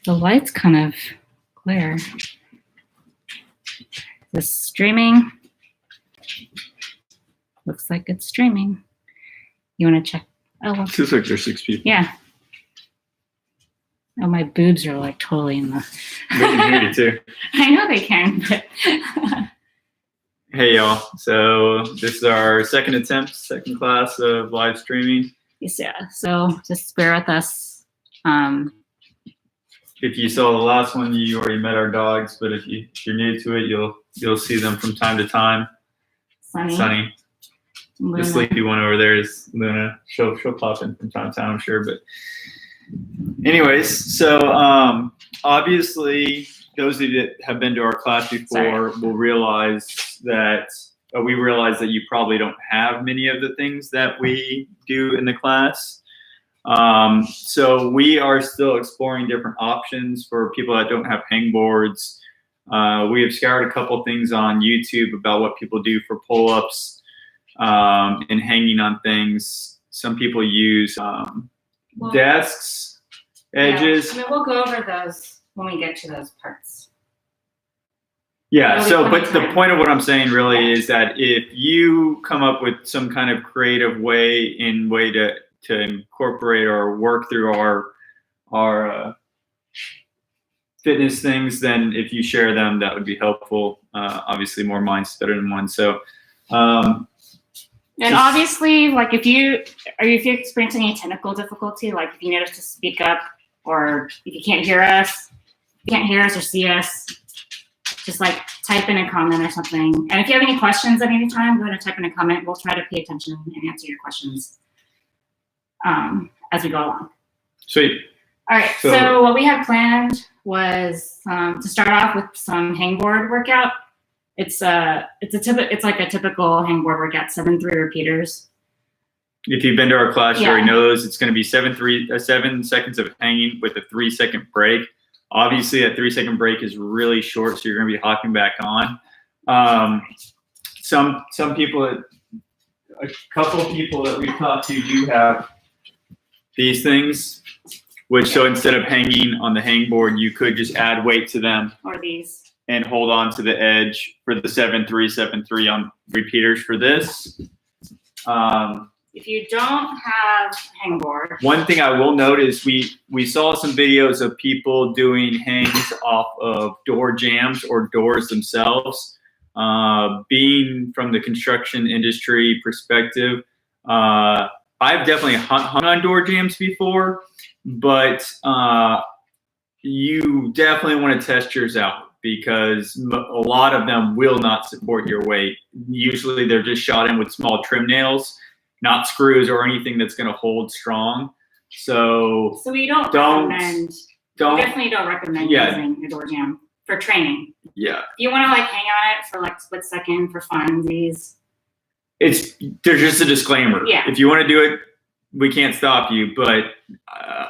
The light's kind of clear. Is this streaming? Looks like it's streaming. You want to check? Oh, well. It looks like there's 6 people. Yeah. Oh, my boobs are like totally in the. They can hear you too. I know they can, but. Hey y'all. So this is our second class of live streaming. Yeah. So just bear with us. If you saw the last one, you already met our dogs, but if you're new to it, you'll see them from time to time. Sunny. The sleepy one over there is Luna. She'll pop in from time to time, I'm sure. But anyways, so obviously those of you that have been to our class before will realize that we realize that you probably don't have many of the things that we do in the class. So we are still exploring different options for people that don't have hangboards. We have scoured a couple things on YouTube about what people do for pull-ups and hanging on things. Some people use desks, edges. Yeah. I mean, we'll go over those when we get to those parts. Yeah, so but the point of what I'm saying really is that if you come up with some kind of creative way to incorporate or work through our fitness things, then if you share them, that would be helpful. Obviously, more minds better than one. So, and obviously, like if you experience any technical difficulty, like if you need us to speak up, or if you can't hear us or see us, just like type in a comment or something. And if you have any questions at any time, go ahead and type in a comment. We'll try to pay attention and answer your questions as we go along. Sweet. All right. So what we had planned was to start off with some hangboard workout. It's like a typical hangboard workout, 7-3 repeaters. If you've been to our class, you already know those. It's going to be 7 seconds of hanging with a 3-second break. Obviously, that 3-second break is really short, so you're going to be hopping back on. Some people, a couple people that we've talked to do have these things, so instead of hanging on the hangboard, you could just add weight to them. Or these. And hold on to the edge for the 7-3, 7-3 on repeaters for this. If you don't have hangboard. One thing I will note is we saw some videos of people doing hangs off of door jambs or doors themselves. Being from the construction industry perspective, I've definitely hung on door jambs before, but you definitely want to test yours out because a lot of them will not support your weight. Usually they're just shot in with small trim nails, not screws or anything that's going to hold strong. So we definitely don't recommend using a door jamb for training. Yeah. If you want to like hang on it for like a split second for funsies. There's just a disclaimer. Yeah. If you want to do it, we can't stop you, but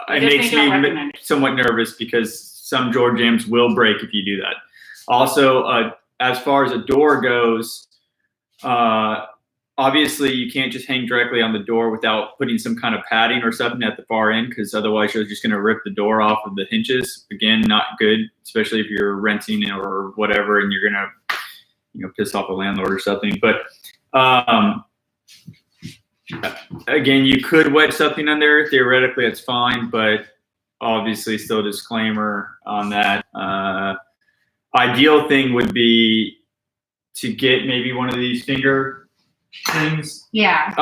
it makes me somewhat nervous because some door jambs will break if you do that. Also, as far as a door goes, obviously you can't just hang directly on the door without putting some kind of padding or something at the far end, because otherwise you're just going to rip the door off of the hinges. Again, not good, especially if you're renting or whatever, and you're going to, piss off a landlord or something. But again, you could wedge something in there. Theoretically, it's fine, but obviously still disclaimer on that. Ideal thing would be to get maybe one of these finger things. Yeah.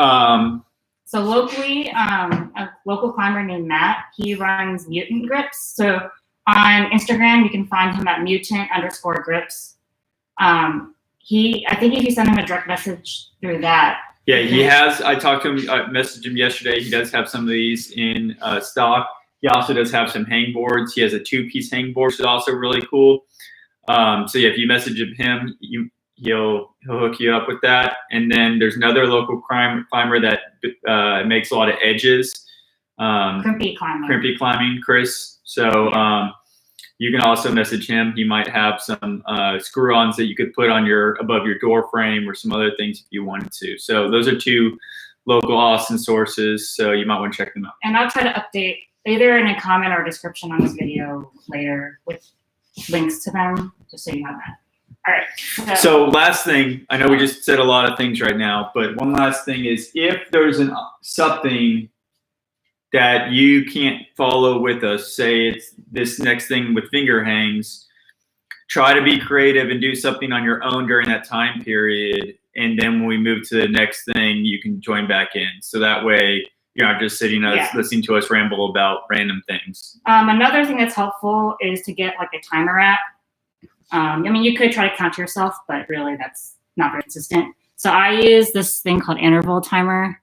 So locally, a local climber named Matt, he runs Mutant Grips. So on Instagram, you can find him at mutant_grips. I think if you send him a direct message through that. Yeah, he has. I talked to him, I messaged him yesterday. He does have some of these in stock. He also does have some hangboards. He has a 2-piece hangboard, which is also really cool. So yeah, if you message him, he'll hook you up with that. And then there's another local climber that makes a lot of edges. Crimpy climbing, Chris. So you can also message him. He might have some screw-ons that you could put on above your door frame or some other things if you wanted to. So those are 2 local Austin sources. So you might want to check them out. And I'll try to update either in a comment or description on this video later with links to them, just so you have that. All right. So last thing, I know we just said a lot of things right now, but one last thing is if there's something that you can't follow with us, say it's this next thing with finger hangs, try to be creative and do something on your own during that time period. And then when we move to the next thing, you can join back in. So that way you're not just sitting listening to us ramble about random things. Another thing that's helpful is to get like a timer app. I mean, you could try to count to yourself, but really that's not very consistent. So I use this thing called interval timer.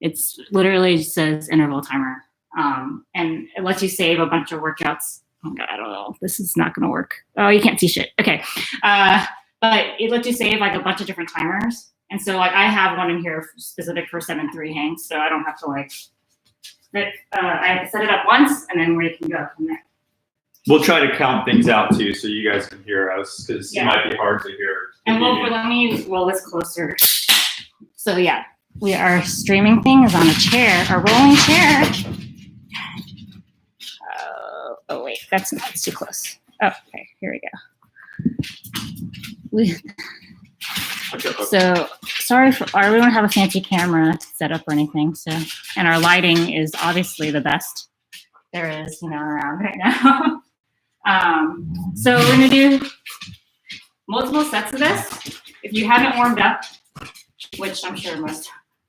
It's literally just says interval timer. And it lets you save a bunch of workouts. Oh God, I don't know. This is not going to work. Oh, you can't see shit. Okay. But it lets you save like a bunch of different timers. And so like I have one in here specific for 7-3 hangs. So I don't have to like, I have to set it up once and then we can go from there. We'll try to count things out too, so you guys can hear us, because it might be hard to hear. And let me roll this closer. So yeah, our streaming thing is on a chair, a rolling chair. Oh wait, that's too close. Oh, okay, here we go. So sorry for we don't have a fancy camera set up or anything. So, and our lighting is obviously the best there is, around right now. So we're gonna do multiple sets of this. If you haven't warmed up, which I'm sure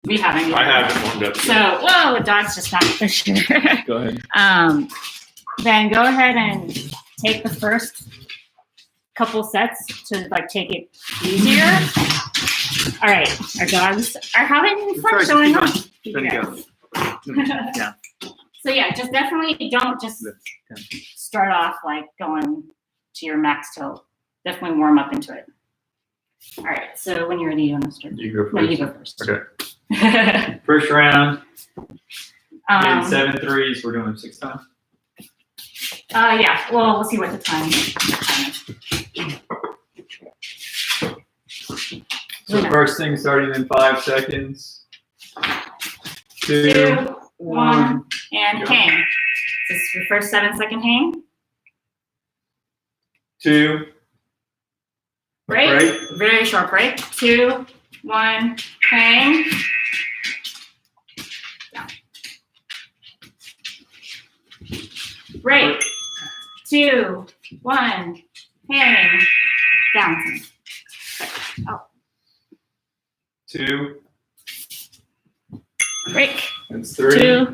we haven't. I haven't warmed up. So, whoa, the dog's just not for sure. Go ahead. Then go ahead and take the first couple sets to like take it easier. All right, our dogs are having fun showing off. Yeah. So yeah, just definitely don't just start off like going to your max tilt. Definitely warm up into it. All right, so when you're ready, you want to start? You go first. No, you go first. Okay. First round. And 7 threes. We're doing them 6 times. Yeah. Well, we'll see what the time is. So first thing starting in 5 seconds. 2, 1, and go. hang. This is your first 7-second hang. 2. Break. Very short break. 2, 1, hang. Down. Break. 2, 1, hang. Down. Oh. 2. Break. That's 3. 2,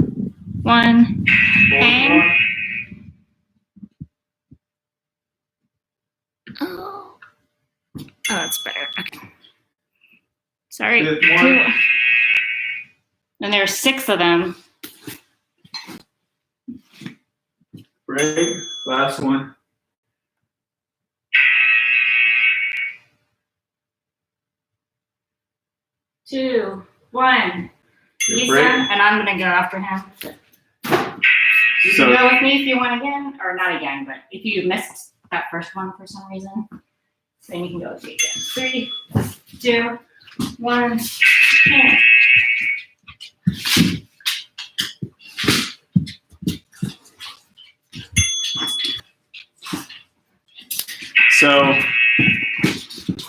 1, 4, hang. Oh, that's better. Okay. Sorry. 2. And there are 6 of them. Break. Last one. Two, 1. Lisa, Break. and I'm gonna go after him. You can go with me if you want again, or not again, but if you missed that first one for some reason, then you can go with me again. 3, 2, 1, and. So,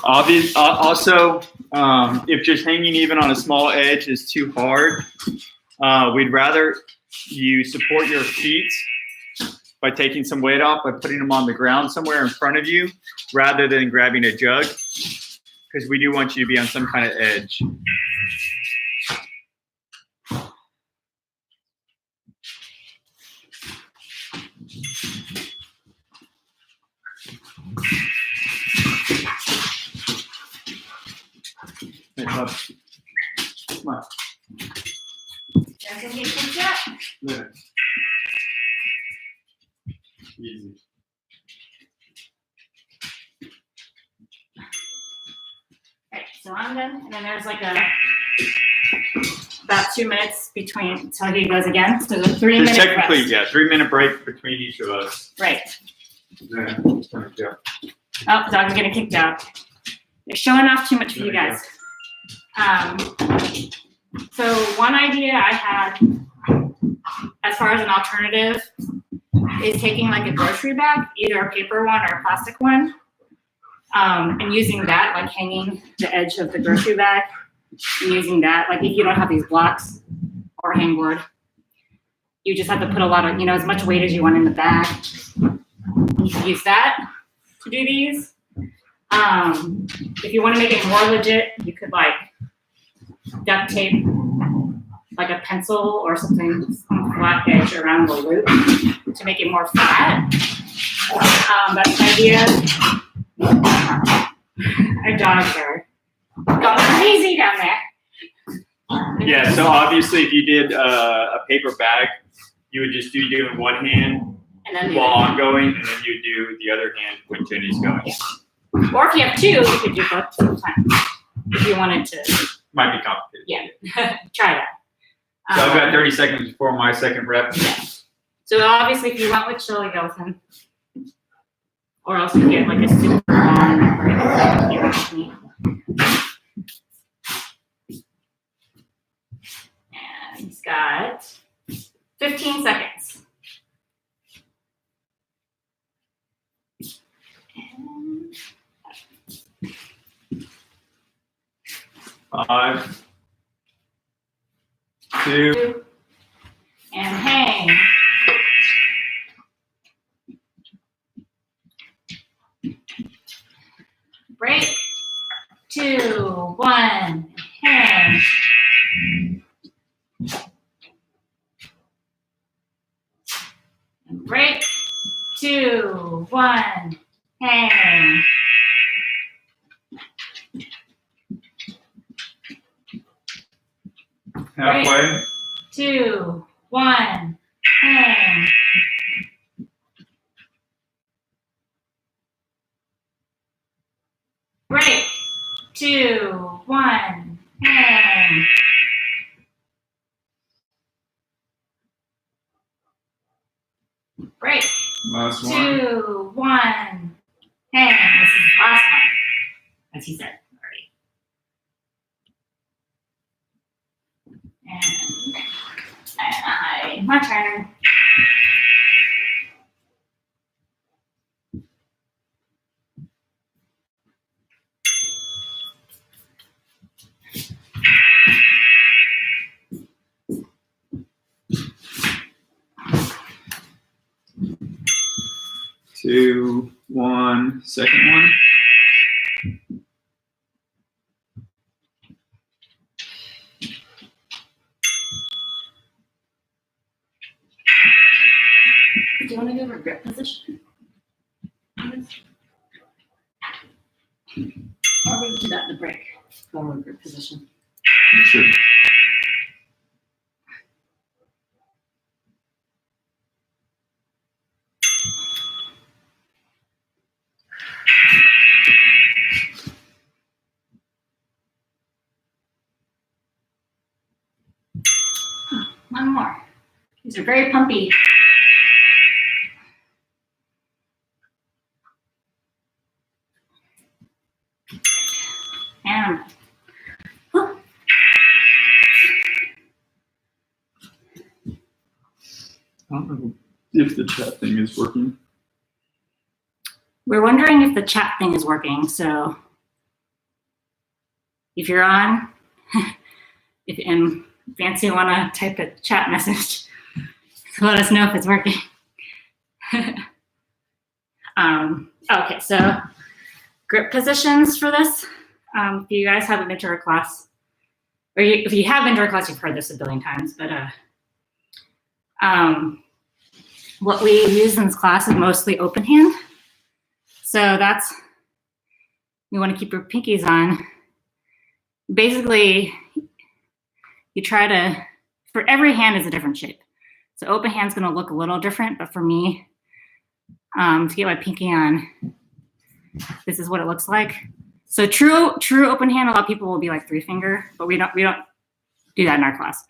also, if just hanging even on a small edge is too hard, we'd rather you support your feet by taking some weight off, by putting them on the ground somewhere in front of you, rather than grabbing a jug, because we do want you to be on some kind of edge. Come on. Yeah. Easy. Right, so I'm done, and then there's like about 2 minutes between until he goes again. So the 3 minute There's technically, rest. yeah, 3 minute break between each of us. Right. Yeah. Oh, the dog's getting kicked out. They're showing off too much for you guys. So one idea I had as far as an alternative, is taking like a grocery bag, either a paper one or a plastic one, and using that, like hanging the edge of the grocery bag, and using that, like if you don't have these blocks or hangboard, you just have to put a lot of, as much weight as you want in the bag. You can use that to do these. If you want to make it more legit, you could like duct tape like a pencil or something, some flat edge around the loop to make it more flat. That's an idea. Our dogs are going crazy down there. Yeah, so obviously if you did a paper bag, you would just do in one hand And then while I'm going, and then you do the other hand when Jenny's going. Yeah. Or if you have two, you could do both sometimes. If you wanted to. Might be complicated. Yeah, try that. So I've got 30 seconds before my second rep. Yeah. So obviously, if you went with Chill, you go with him. Or else you get like a super long break. And he's got 15 seconds. And 5, 2, and hang. Break. 2, 1, hang. And break. 2, 1, hang. halfway. 2, 1, hang. Break. 2, 1, hang. Break. Last one. 2, 1, hang. This is the last one, as he said already. And my turn. Two, one, second one. Do you want to go over grip position? Or we do that in the break. Go over grip position. Sure. One more. These are very pumpy. And whew. I don't know if the chat thing is working. We're wondering if the chat thing is working. So if you're on, and Fancy want to type a chat message, let us know if it's working. Okay, so grip positions for this. If you guys haven't been to our class, or if you have been to our class, you've heard this a billion times, but what we use in this class is mostly open hand. So that's, you want to keep your pinkies on. Basically, you try to, for every hand is a different shape. So open hand's gonna look a little different, but for me, to get my pinky on, this is what it looks like. So true open hand, a lot of people will be like 3-finger, but we don't do that in our class.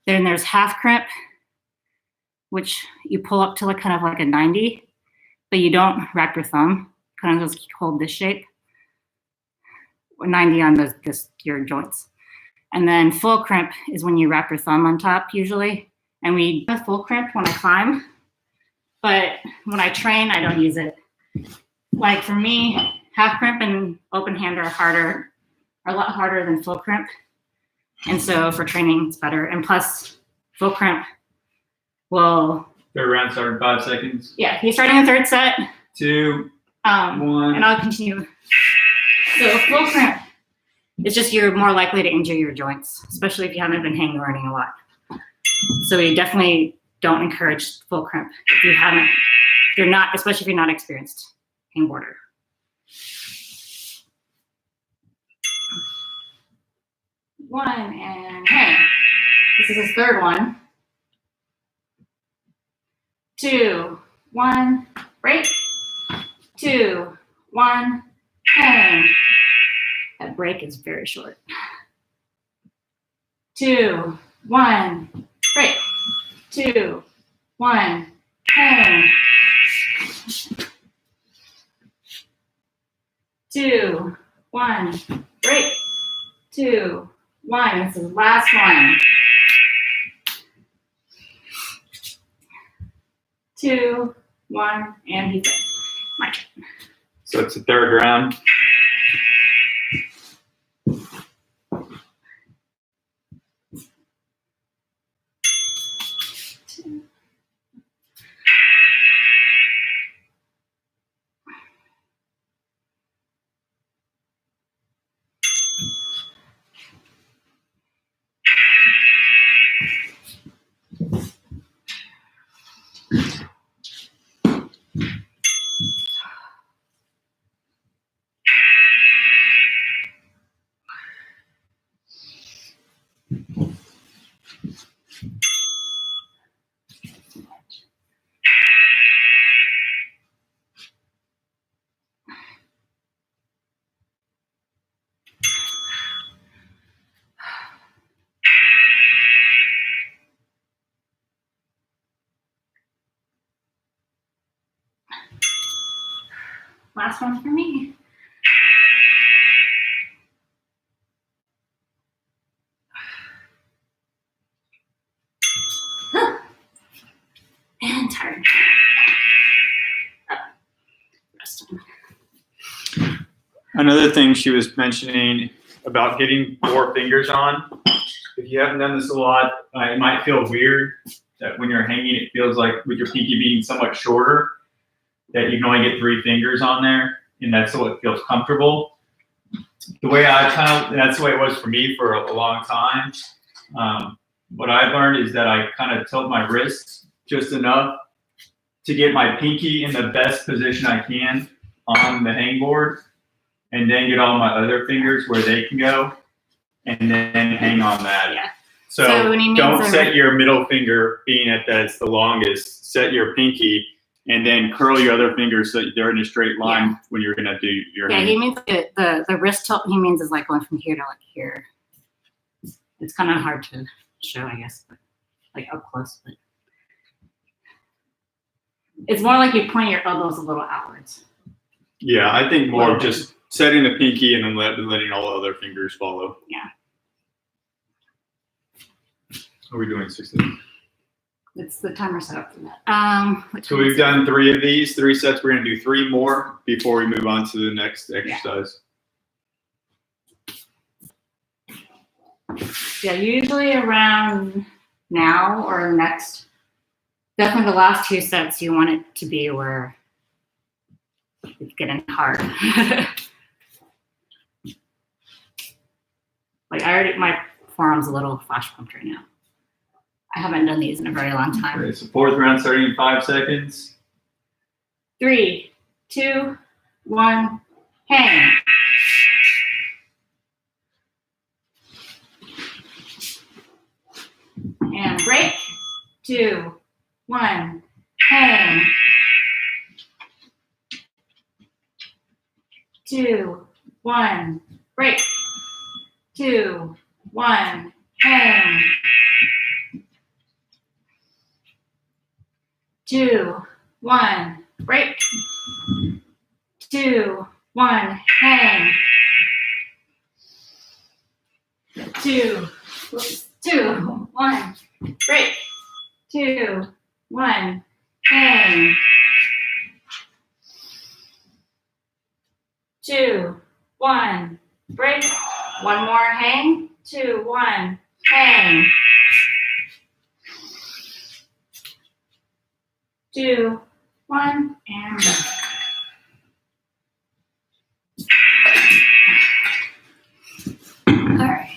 Then there's half crimp, which you pull up to like kind of like a 90, but you don't wrap your thumb, kind of just hold this shape. 90 on your joints. And then full crimp is when you wrap your thumb on top usually, And we do a full crimp when I climb, but when I train, I don't use it. Like for me, half crimp and open hand are a lot harder than full crimp. And so for training, it's better. And plus, full crimp will. Third round starting 5 seconds. Yeah, he's starting the third set. 2, 1. And I'll continue. So full crimp, it's just you're more likely to injure your joints, especially if you haven't been hang running a lot. So we definitely don't encourage full crimp if you're not, especially if you're not experienced hangboarder. One and hang. This is his third one. 2, 1, break. 2, 1, hang. That break is very short. 2, 1, break. 2, 1, hang. 2, 1, break. 2, 1. This is the last one. 2, 1, and he's done. My turn. So it's the third round. Last one for me. And tired. Another thing she was mentioning about getting 4 fingers on. If you haven't done this a lot, it might feel weird that when you're hanging, it feels like with your pinky being somewhat shorter, that you can only get 3 fingers on there, and that's what feels comfortable. The way that's the way it was for me for a long time. What I've learned is that I kind of tilt my wrists just enough to get my pinky in the best position I can on the hangboard, and then get all my other fingers where they can go, and then hang on that. Yeah. So don't set your middle finger, being at that it's the longest, set your pinky, and then curl your other fingers so that they're in a straight line when you're gonna do your Yeah, hand. he means the wrist tilt he means is like going from here to like here. It's kind of hard to show, I guess, but like up close. But it's more like you point your elbows a little outwards. Yeah, I think more of just setting the pinky and then letting all the other fingers follow. Yeah. Are we doing 16? It's the timer set up for that. So we've done 3 of these, 3 sets. We're going to do 3 more before we move on to the next exercise. Yeah, usually around now or next. Definitely the last 2 sets, you want it to be where it's getting hard. Like my forearm's a little flash pumped right now. I haven't done these in a very long time. Okay, so 4th round starting in 5 seconds. 3, 2, 1, hang. And break. 2, 1, hang. 2, 1, break. 2, 1, hang. 2, 1, break. 2, 1, hang. 2, 1, break. 2, 1, hang. 2, 1, break. One more, hang. 2, 1, hang. 2, 1, and break. All right.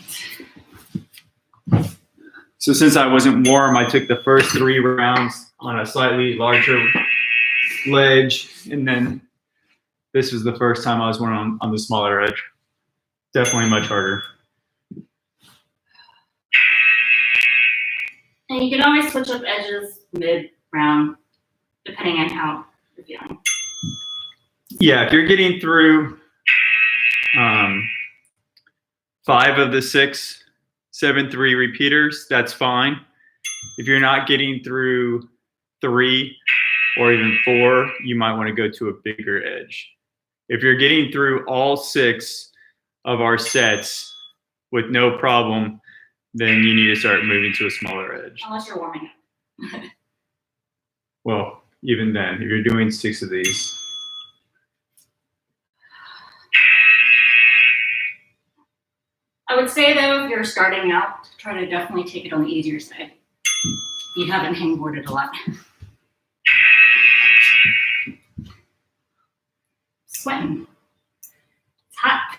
So since I wasn't warm, I took the first 3 rounds on a slightly larger ledge, and then this was the first time I was working on the smaller edge. Definitely much harder. And you can always switch up edges mid-round, depending on how you're feeling. Yeah, if you're getting through 5 of the 6 7-3 repeaters, that's fine. If you're not getting through 3 or even 4, you might want to go to a bigger edge. If you're getting through all 6 of our sets with no problem, then you need to start moving to a smaller edge. Unless you're warming up. Well, even then, if you're doing 6 of these. I would say though, if you're starting out, try to definitely take it on the easier side. You haven't hangboarded a lot. Sweating. It's hot.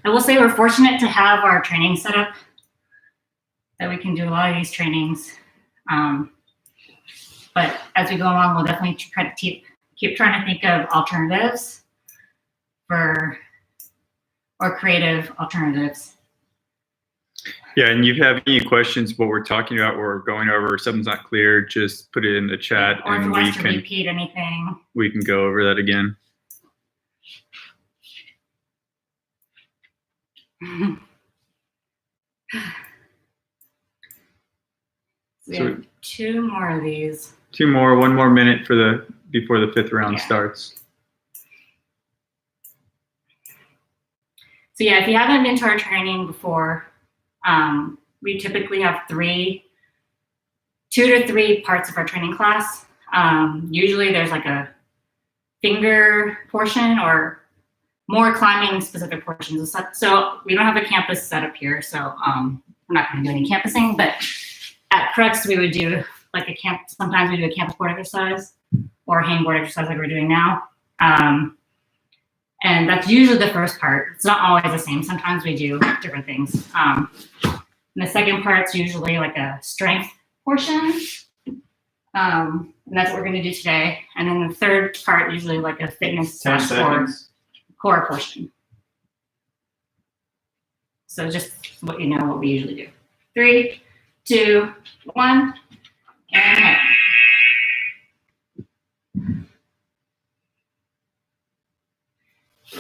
I will say we're fortunate to have our training set up that we can do a lot of these trainings. But as we go along, we'll definitely try to keep trying to think of alternatives or creative alternatives. Yeah, and if you have any questions what we're talking about, or going over, something's not clear, just put it in the chat, or if and you want us to repeat anything. We can go over that again. We have 2 more of these. 2 more, 1 more minute before the 5th round starts. So yeah, if you haven't been to our training before, we typically have 2 to 3 parts of our training class. Usually there's like a finger portion or more climbing specific portions. So we don't have a campus set up here, so we're not going to do any campusing, but at Crux we would do like sometimes we do a campus board exercise or a hang board exercise like we're doing now. And that's usually the first part. It's not always the same. Sometimes we do different things. And the second part's usually like a strength portion. And that's what we're going to do today. And then the third part, usually like a fitness core portion. So just what you know, what we usually do. 3, 2, 1, and hang.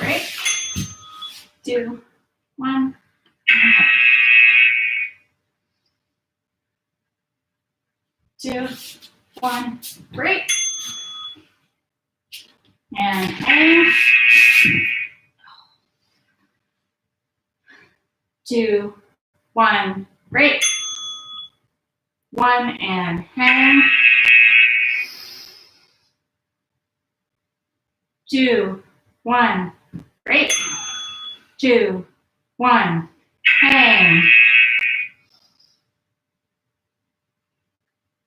Right. 2, 1, and hang. 2, 1, break. And hang. 2, 1, break. 1 and hang. 2, 1, break. 2, 1, hang.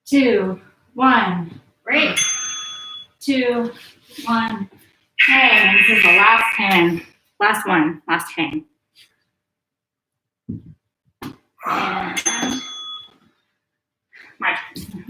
2, 1, break. 2, 1, hang. This is the last hang. Last one, last hang. And my turn.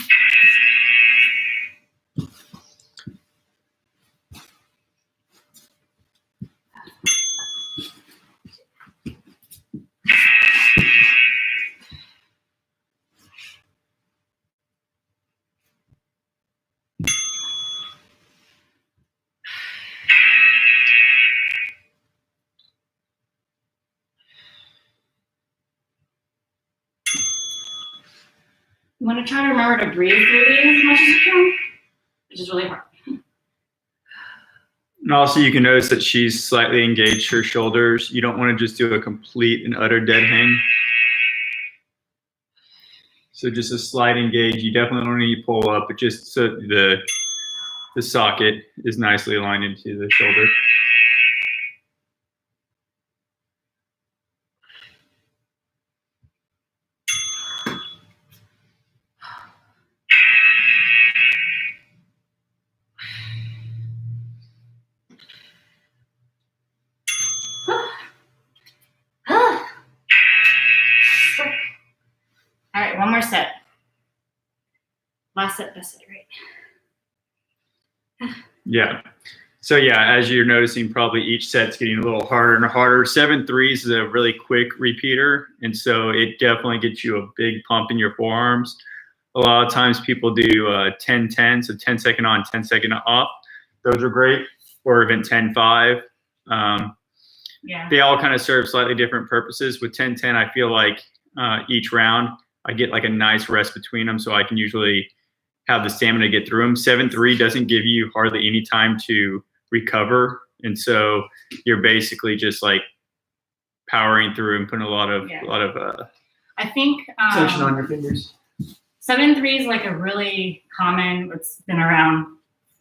You want to try to remember to breathe through these as much as you can, which is really hard. And also you can notice that she's slightly engaged her shoulders. You don't want to just do a complete and utter dead hang. So just a slight engage. You definitely don't need to pull up, but just so the socket is nicely aligned into the shoulder. All right, one more set. Last set, best set, right? Yeah. So yeah, as you're noticing, probably each set's getting a little harder and harder. 7-3s is a really quick repeater, and so it definitely gets you a big pump in your forearms. A lot of times people do 10-10, so 10-second on, 10-second off. Those are great, or even 10-5. Yeah. They all kind of serve slightly different purposes. With 10-10, I feel like each round I get like a nice rest between them, so I can usually have the stamina to get through them. 7-3 doesn't give you hardly any time to recover, and so you're basically just like powering through and putting a lot of I think tension on your fingers. 7-3 is like a really common. It's been around,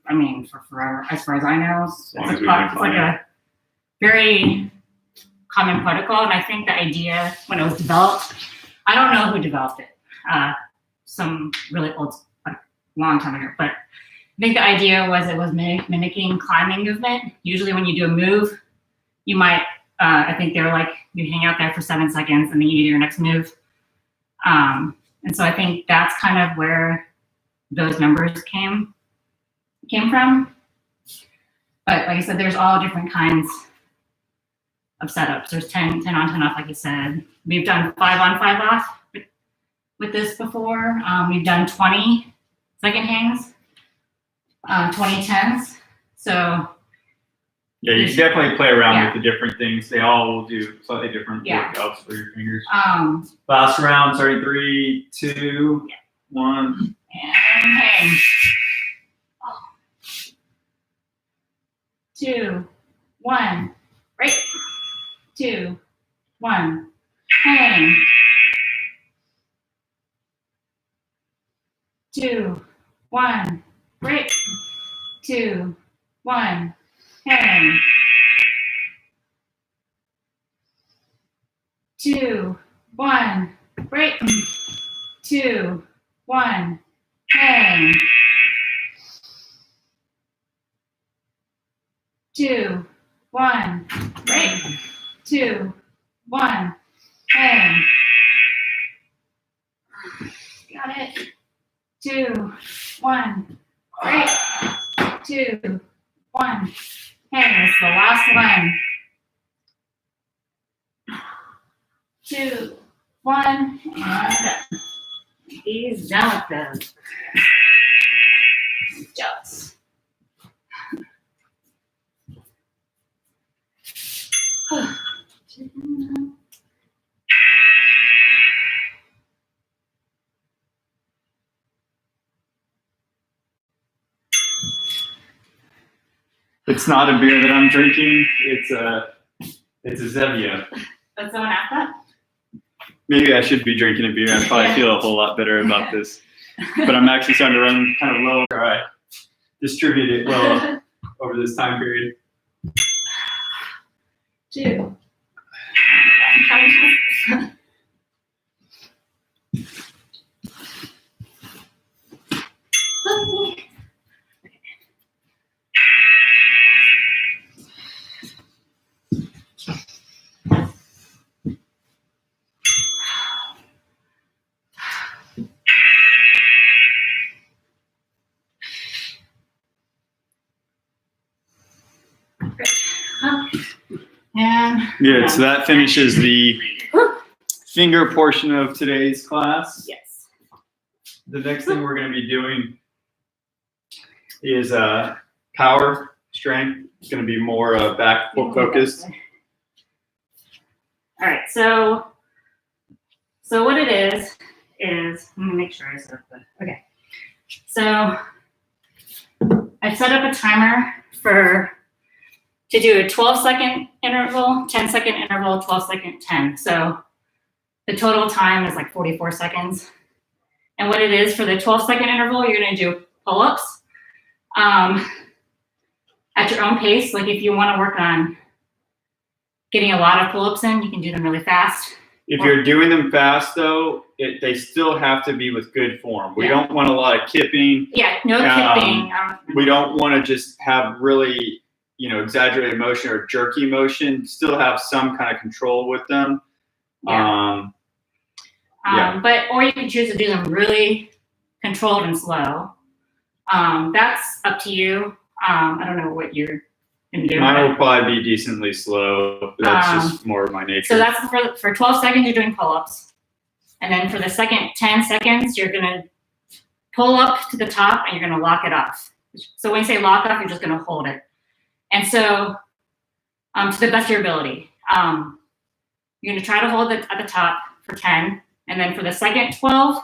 I mean, for forever, as far as I know. It's like a very common protocol, and I think the idea when it was developed, I don't know who developed it. Some really old, like long time ago, but I think the idea was it was mimicking climbing movement. Usually when you do a move, you might, I think they were like, you hang out there for 7 seconds and then you do your next move. And so I think that's kind of where those numbers came from. But like I said, there's all different kinds of setups. There's 10 on, 10 off, like you said. We've done 5 on, 5 off with this before. We've done 20-second hangs, 20-10s. So yeah, you can definitely play around with the different things. They all will do slightly different workouts for your fingers. Last round, starting 3, 2, 1. And hang. 2, 1. Break. 2, 1. Hang. 2, 1. Break. 2, 1. Hang. 2, 1. Break. 2, 1. Hang. 2, 1. Break. 2, 1. Hang. Got it. 2, 1. Break. 2, 1. Hang. It's the last one. 2, 1. And he's done with those. Just. It's not a beer that I'm drinking. It's a Zevia. That's the one at that? Maybe I should be drinking a beer. I probably feel a whole lot better about this. But I'm actually starting to run kind of low. All right. Distribute it well over this time period. 2. And yeah, so that finishes the finger portion of today's class. yes. The next thing we're going to be doing is power strength. It's going to be more back focused. All right, so what it is let me make sure I set up okay. So I've set up a timer for to do a 12-second interval, 10-second interval, 12-second, 10. So the total time is like 44 seconds. And what it is for the 12-second interval, you're going to do pull-ups at your own pace. Like if you want to work on getting a lot of pull-ups in, you can do them really fast. If you're doing them fast, though, they still have to be with good form. We don't want a lot of kipping. Yeah, no kipping. We don't want to just have really, exaggerated motion or jerky motion. Still have some kind of control with them. Yeah. Or you can choose to do them really controlled and slow. That's up to you. I don't know what you're going to do. Mine will probably be decently slow. That's just more of my nature. So that's for 12 seconds, you're doing pull-ups. And then for the second 10 seconds, you're going to pull up to the top and you're going to lock it off. So when you say lock off, you're just going to hold it. And so to the best of your ability, you're going to try to hold it at the top for 10. And then for the second 12,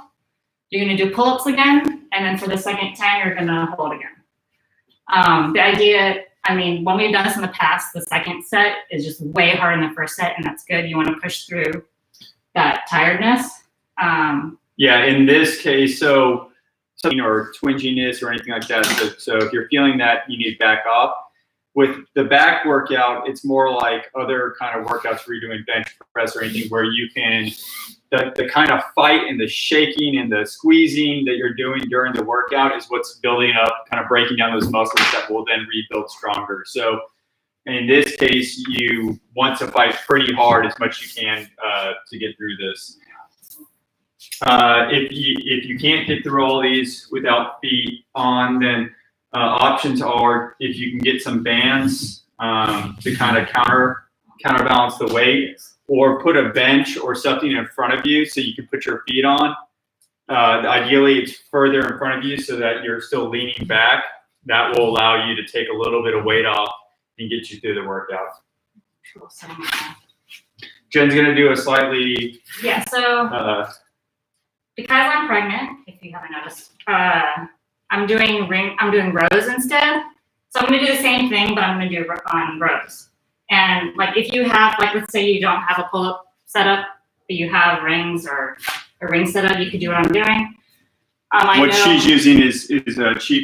you're going to do pull-ups again. And then for the second 10, you're going to hold again. The idea, when we've done this in the past, the second set is just way harder than the first set, and that's good. You want to push through that tiredness. In this case, or twinginess or anything like that. So if you're feeling that, you need to back off. With the back workout, it's more like other kind of workouts where you're doing bench press or anything where you can, the kind of fight and the shaking and the squeezing that you're doing during the workout is what's building up, kind of breaking down those muscles that will then rebuild stronger. So in this case, you want to fight pretty hard as much as you can to get through this. If you can't get through all these without feet on, then options are if you can get some bands to kind of counterbalance the weight, or put a bench or something in front of you so you can put your feet on. Ideally, it's further in front of you so that you're still leaning back. That will allow you to take a little bit of weight off and get you through the workout. Jen's going to do a slightly... Yeah, so because I'm pregnant, if you haven't noticed, I'm doing rows instead. So I'm going to do the same thing, but I'm going to do it on rows. And if you have, let's say you don't have a pull-up setup, but you have rings or a ring setup, you could do what I'm doing. What she's using is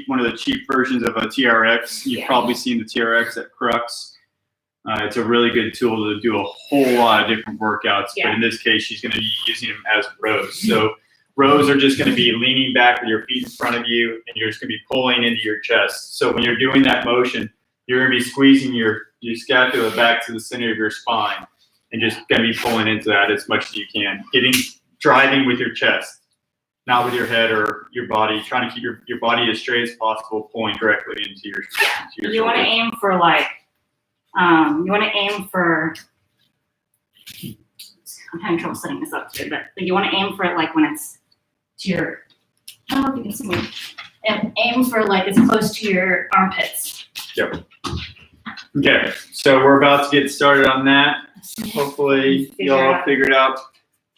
one of the cheap versions of a TRX. You've probably seen the TRX at Crux. It's a really good tool to do a whole lot of different workouts. But in this case, she's going to be using them as rows. So rows are just going to be leaning back with your feet in front of you, and you're just going to be pulling into your chest. So when you're doing that motion, you're going to be squeezing your scapula back to the center of your spine and just going to be pulling into that as much as you can. Driving with your chest, not with your head or your body. Trying to keep your body as straight as possible, pulling directly into your You want to aim for I'm having trouble setting this up too, but you want to aim for it when it's to your, I don't know if you can see me, and aim for as close to your armpits. Yep. Okay, so we're about to get started on that. Hopefully y'all figured out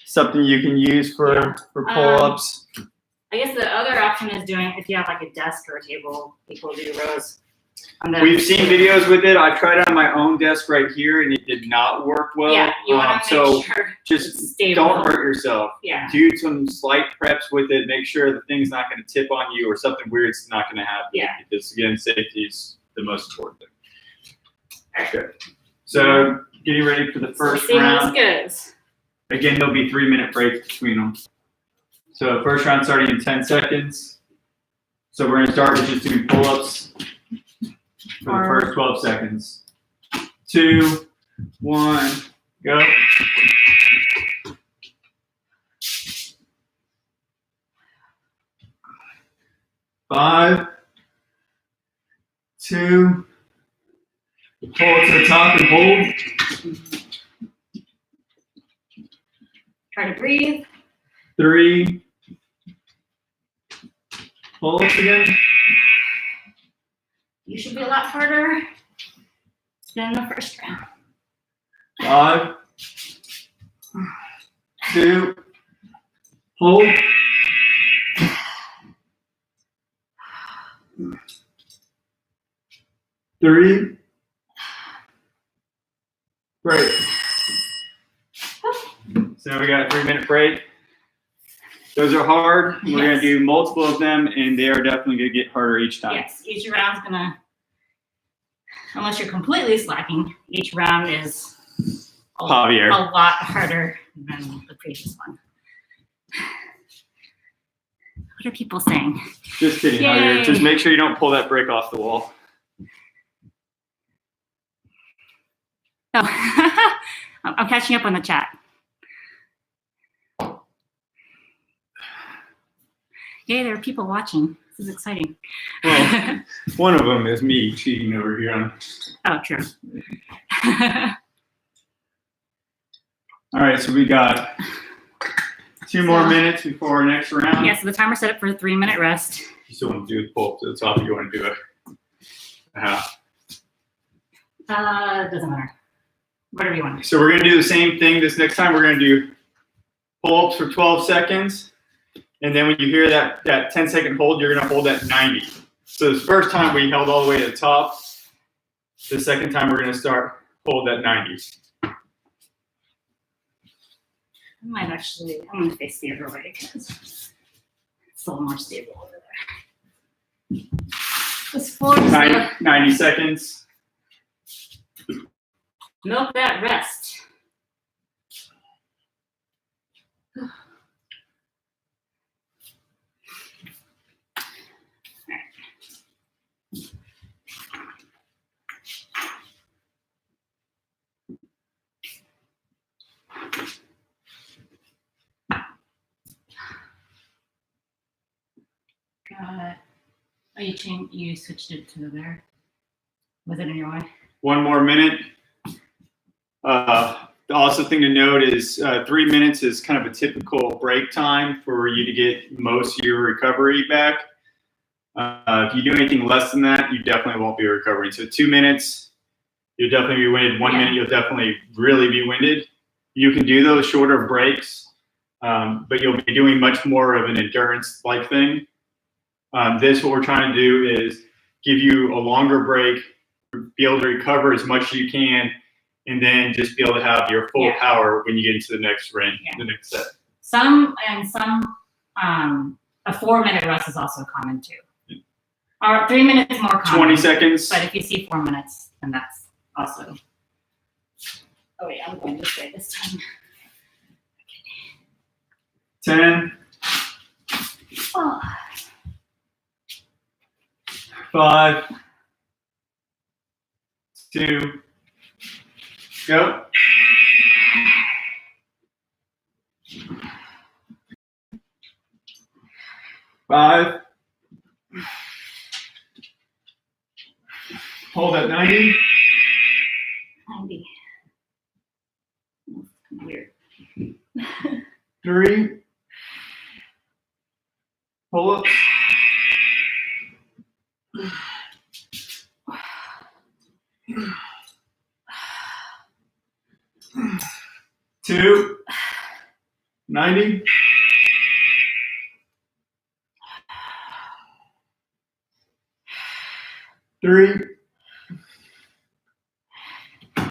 something you can use for pull-ups. I guess the other option is doing, if you have a desk or a table, people do rows. We've seen videos with it. I tried it on my own desk right here, and it did not work well. Yeah, you want to make sure just don't hurt yourself. Yeah. Do some slight preps with it. Make sure the thing's not going to tip on you or something weird's not going to happen. Yeah. Because again, safety is the most important thing. Okay. So getting ready for the first round. Again, there'll be 3-minute breaks between them. So first round starting in 10 seconds. So we're going to start with just doing pull-ups for the first 12 seconds. 2, 1, go. 5, 2, pull it to the top and hold. Try to breathe. 3, pull it again. You should be a lot harder than the first round. 5, 2, hold. 3, Great. So now we got a 3-minute break. Those are hard. We're going to do multiple of them, and they are definitely going to get harder each time. Yes, each round's gonna, unless you're completely slacking, each round is a lot harder than the previous one. What are people saying? Just kidding, Javier. Just make sure you don't pull that brick off the wall. Oh, I'm catching up on the chat. Yay, there are people watching. This is exciting. Well, one of them is me cheating over here on. Oh, true. All right, so we got 2 more minutes before our next round. Yeah, so the timer set up for a 3-minute rest. You still want to do the pull-up to the top, you want to do a half. Doesn't matter. Whatever you want. So we're going to do the same thing this next time. We're going to do pull-ups for 12 seconds. And then when you hear that 10-second hold, you're going to hold at 90. So the first time we held all the way to the top. The second time we're going to hold at 90. I'm going to face the other way because it's a little more stable over there. This floor is 90 seconds. Milk that rest. Oh, you switched it to there. Was it in your way? 1 more minute. The also thing to note is 3 minutes is kind of a typical break time for you to get most of your recovery back. If you do anything less than that, you definitely won't be recovering. So 2 minutes, you'll definitely be winded. 1 minute, you'll definitely really be winded. You can do those shorter breaks, but you'll be doing much more of an endurance-like thing. What we're trying to do is give you a longer break, be able to recover as much as you can, and then just be able to have your full power when you get into the next ring, the next set. A 4-minute rest is also common too. Or 3 minutes more common. 20 seconds. But if you see 4 minutes, then that's also. Oh wait, I'm going this way this time. 10. Oh. 5. 2. Go. Five. Hold at 90. 90. Weird. 3. Pull up. 2. 90. 3.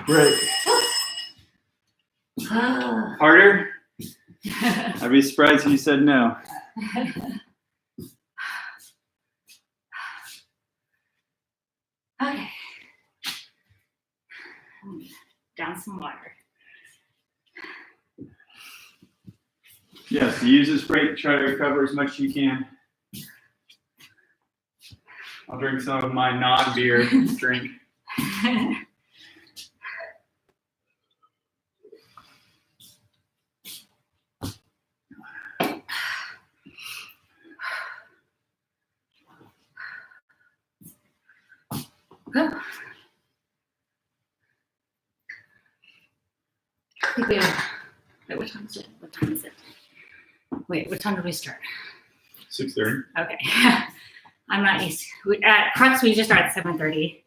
Great. Harder? I'd be surprised if you said no. Okay. Down some water. Yes, use this break to try to recover as much as you can. I'll drink some of my non-beer drink. Wait, what time is it? What time is it? Wait, what time did we start? 6:30. Okay. I'm not used to, at Crux, we just start at 7:30.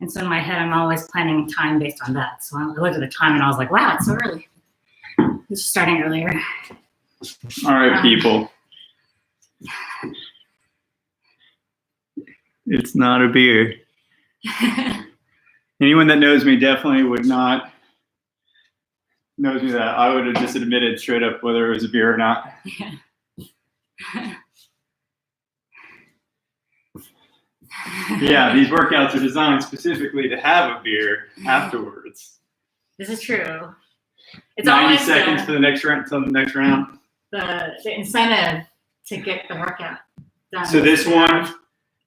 And so in my head, I'm always planning time based on that. So I looked at the time and I was like, wow, it's so early. It's just starting earlier. All right, people. It's not a beer. Anyone that knows me definitely would not knows me that I would have just admitted straight up whether it was a beer or not. Yeah. Yeah, these workouts are designed specifically to have a beer afterwards. This is true. It's 90 always seconds for the next round until the next round. The incentive to get the workout done. So this one,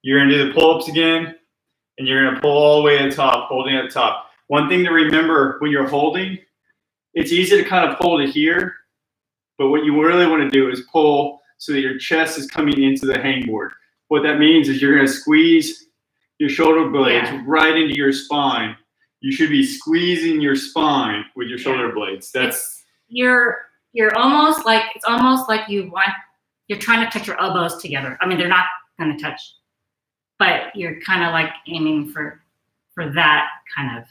you're gonna do the pull-ups again, and you're gonna pull all the way to the top, holding at the top. One thing to remember when you're holding, it's easy to kind of pull to here, but what you really want to do is pull so that your chest is coming into the hangboard. What that means is you're gonna squeeze your shoulder blades right into your spine. You should be squeezing your spine with your shoulder blades. That's you're almost like you're trying to touch your elbows together. I mean, they're not going to touch, but you're kind of like aiming for that kind of.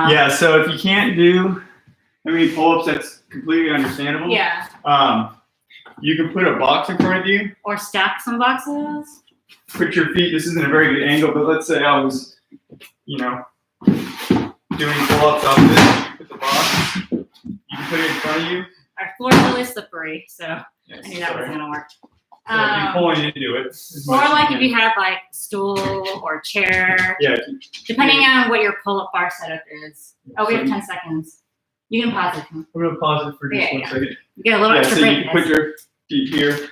yeah. So if you can't do pull-ups, that's completely understandable. Yeah. You can put a box in front of you. Or stack some boxes. Put your feet, this isn't a very good angle, but let's say I was, doing pull-ups off this. Put the box. You can put it in front of you. Our floor is really slippery, so Yes, I knew that wasn't going to work. So if you're pulling into it. Or like if you have like stool or chair. Yeah. Depending on what your pull-up bar setup is. Oh, we have 10 seconds. You can pause it. I'm going to pause it for just 1 second. You get a little extra so break. you can put your feet here.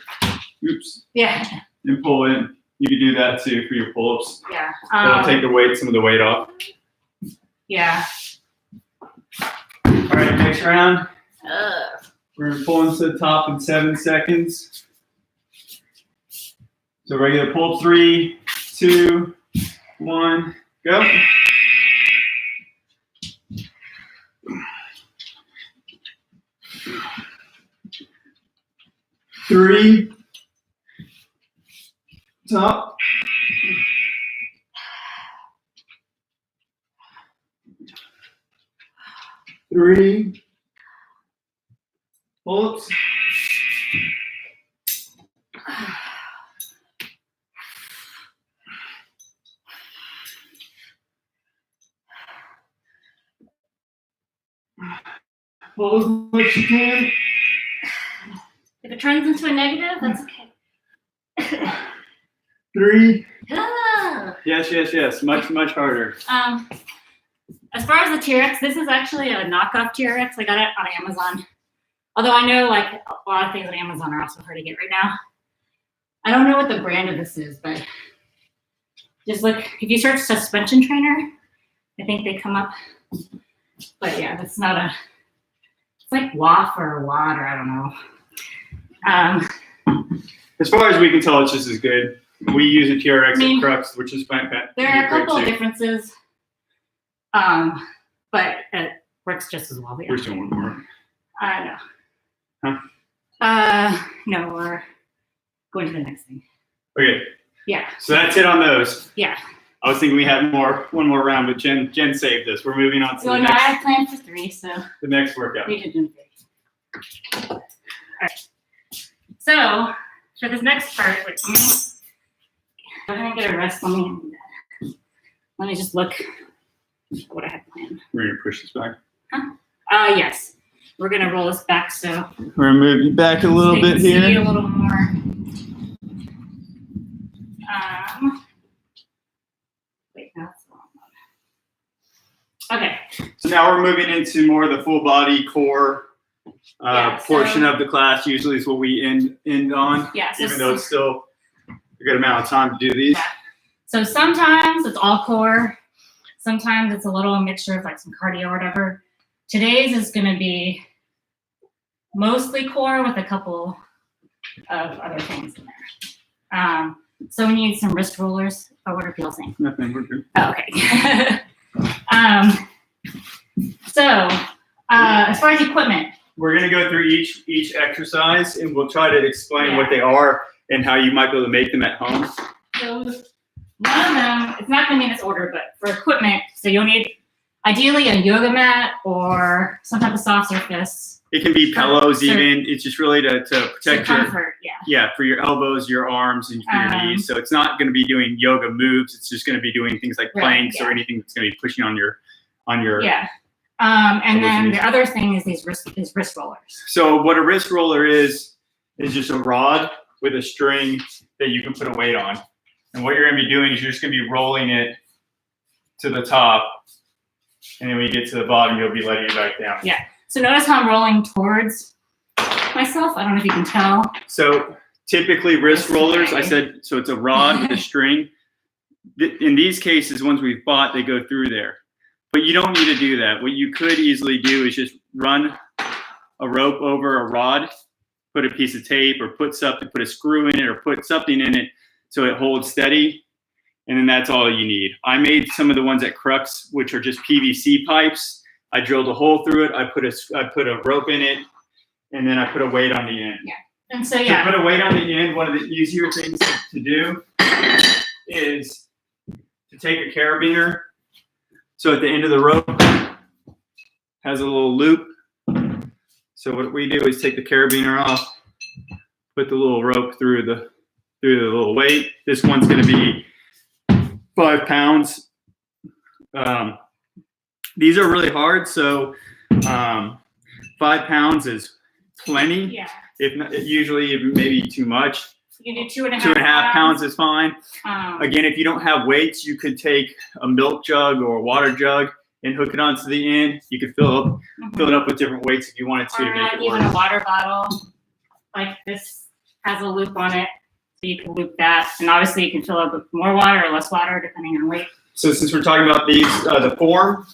Oops. Yeah. And pull in. You can do that too for your pull-ups. Yeah. That'll take some of the weight off. Yeah. All right, next round. Ugh. We're going to pull into the top in 7 seconds. So regular pull, 3, 2, 1, go. Three, top. 3, pull-ups. Pull as much as you can. If it turns into a negative, that's okay. 3. Ah. Yes. Much harder. As far as the T-Rex, this is actually a knockoff T-Rex. I got it on Amazon. Although I know like a lot of things on Amazon are also hard to get right now. I don't know what the brand of this is, but just look, if you search suspension trainer, I think they come up. But yeah, that's not it's like WAF or WAD or I don't know. As far as we can tell, it's just as good. We use a TRX at Crux, which is fine. There are a couple of differences, but it works just as well. Yeah. We're still one more. No. Huh? No, we're going to the next thing. Okay. Yeah. So that's it on those. Yeah. I was thinking we had one more round, but Jen saved us. We're moving on to I had planned for 3, so the next workout. we did do 3. All right. So for this next part, I'm gonna get a rest. Let me just look at what I had planned. We're gonna push this back. Huh? Yes. We're gonna roll this back so we're gonna move you back a little bit here. See a little more. Wait, no, that's the wrong one. Okay. So now we're moving into more of the full body core portion of the class. Usually is what we end on. Yeah. Even though it's still a good amount of time to do these. Yeah. So sometimes it's all core. Sometimes it's a little mixture of like some cardio or whatever. Today's is going to be mostly core with a couple of other things in there. So we need some wrist rollers. Oh, what are people saying? Nothing, we're good. Oh, okay. So as far as equipment. We're going to go through each exercise and we'll try to explain what they are and how you might be able to make them at home. So one of them, it's not going to be in this order, but for equipment, so you'll need ideally a yoga mat or some type of soft surface. It can be pillows So- even. It's just really to protect your comfort, for your elbows, your arms, and for your knees. So it's not going to be doing yoga moves. It's just going to be doing things like planks or anything that's going to be pushing on your Yeah. And then the other thing is these wrist rollers. So what a wrist roller is just a rod with a string that you can put a weight on. And what you're going to be doing is you're just going to be rolling it to the top. And then when you get to the bottom, you'll be letting it back down. Yeah. So notice how I'm rolling towards myself. I don't know if you can tell. So typically wrist rollers, I said, so it's a rod with a string. In these cases, ones we've bought, they go through there. But you don't need to do that. What you could easily do is just run a rope over a rod, put a piece of tape or put a screw in it or put something in it so it holds steady. And then that's all you need. I made some of the ones at Crux, which are just PVC pipes. I drilled a hole through it. I put a rope in it, and then I put a weight on the end. Yeah. And so To put a weight on the end, one of the easier things to do is to take a carabiner. So at the end of the rope has a little loop. So what we do is take the carabiner off, put the little rope through the little weight. This one's going to be 5 pounds. These are really hard, so 5 pounds is plenty. Yeah. If not, usually maybe too much. You can do 2.5 2.5 pounds is fine. Again, Again, if you don't have weights, you could take a milk jug or a water jug and hook it onto the end. You could fill it up with different weights if you wanted to or make it even work. a water bottle like this has a loop on it, so you can loop that. And obviously, you can fill up with more water or less water depending on weight. So since we're talking about these, the form,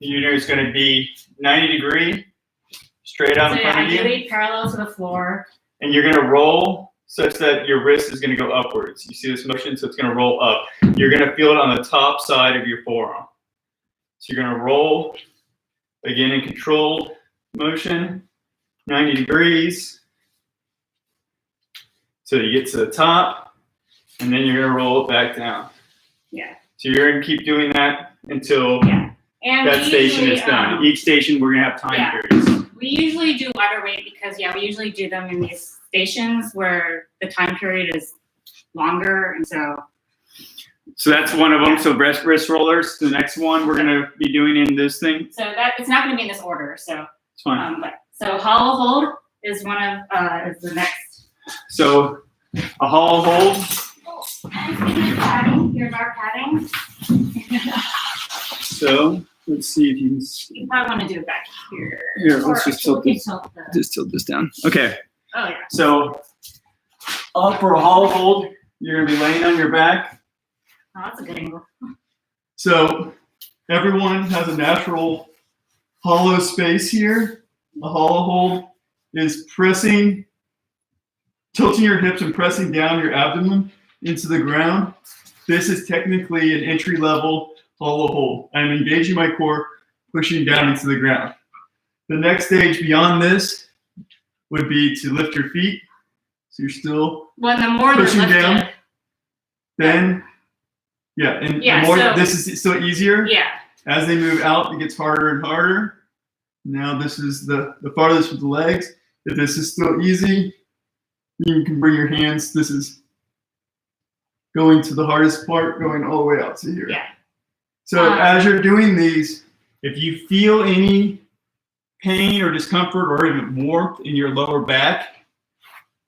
the unit is going to be 90 degree, straight out So in front of you. ideally parallel to the floor. And you're going to roll such that your wrist is going to go upwards. You see this motion? So it's going to roll up. You're going to feel it on the top side of your forearm. So you're going to roll, again in controlled motion, 90 degrees. So you get to the top, and then you're going to roll it back down. Yeah. So you're going to keep doing that until And that station is done. Each station, we're going to have time periods. We usually do lighter weight because, we usually do them in these stations where the time period is longer. And so that's one of them. So wrist rollers. The next one we're going to be doing in this thing. So that it's not going to be in this order. So it's fine. So hollow hold is one of is the next. So a hollow hold. Here's our padding. So let's see if you can see. You probably want to do it back here. Here, let's just tilt this. The, Just tilt this down. Okay. oh yeah. So for a hollow hold, you're going to be laying on your back. Oh, that's a good angle. So everyone has a natural hollow space here. A hollow hold is tilting your hips and pressing down your abdomen into the ground. This is technically an entry-level hollow hold. I'm engaging my core, pushing down into the ground. The next stage beyond this would be to lift your feet. So you're still The more pushing they're lifted, down. Then, this is still easier. Yeah. As they move out, it gets harder and harder. Now this is the farthest with the legs. If this is still easy, you can bring your hands. This is going to the hardest part, going all the way out to here. Yeah. So as you're doing these, if you feel any pain or discomfort or even warmth in your lower back,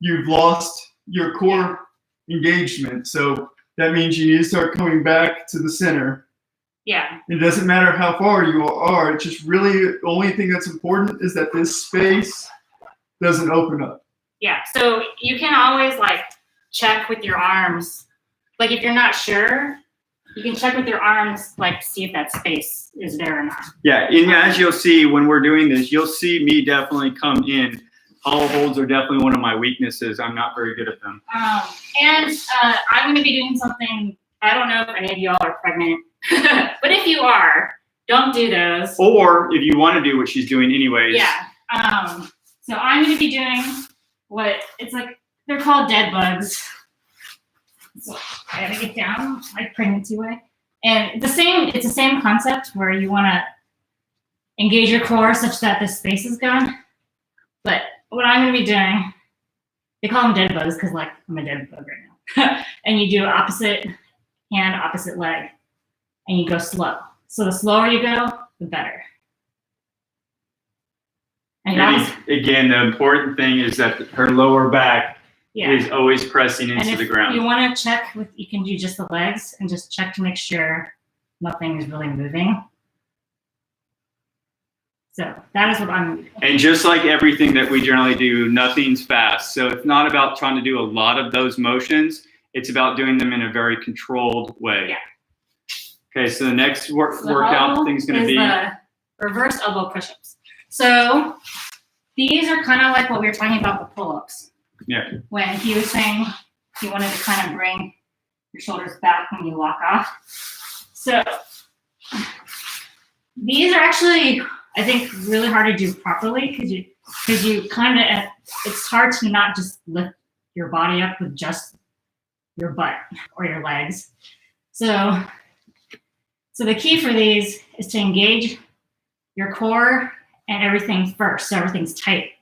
you've lost your core engagement. So that means you need to start coming back to the center. Yeah. It doesn't matter how far you are. It's just really the only thing that's important is that this space doesn't open up. Yeah. So you can always check with your arms. If you're not sure, you can check with your arms, to see if that space is there or not. Yeah. And as you'll see when we're doing this, you'll see me definitely come in. Hollow holds are definitely one of my weaknesses. I'm not very good at them. And I'm going to be doing something. I don't know if any of y'all are pregnant, but if you are, don't do those. Or if you want to do what she's doing anyways. Yeah. So I'm going to be doing they're called dead bugs. So I got to get down pregnancy way. And it's the same concept where you want to engage your core such that the space is gone. But what I'm going to be doing, they call them dead bugs because like I'm a dead bug right now. And you do opposite hand, opposite leg, and you go slow. So the slower you go, the better. And again, the important thing is that her lower back is always pressing into the ground. You want to check you can do just the legs and just check to make sure nothing is really moving. So that is what I'm doing. And just like everything that we generally do, nothing's fast. So it's not about trying to do a lot of those motions. It's about doing them in a very controlled way. Yeah. Okay, so the next workout thing's going to be the reverse elbow push-ups. So these are kind of like what we were talking about, the pull-ups. Yeah. When he was saying he wanted to kind of bring your shoulders back when you walk off. So these are actually, I think, really hard to do properly because you kind of, it's hard to not just lift your body up with just your butt or your legs. So the key for these is to engage your core and everything first, so everything's tight.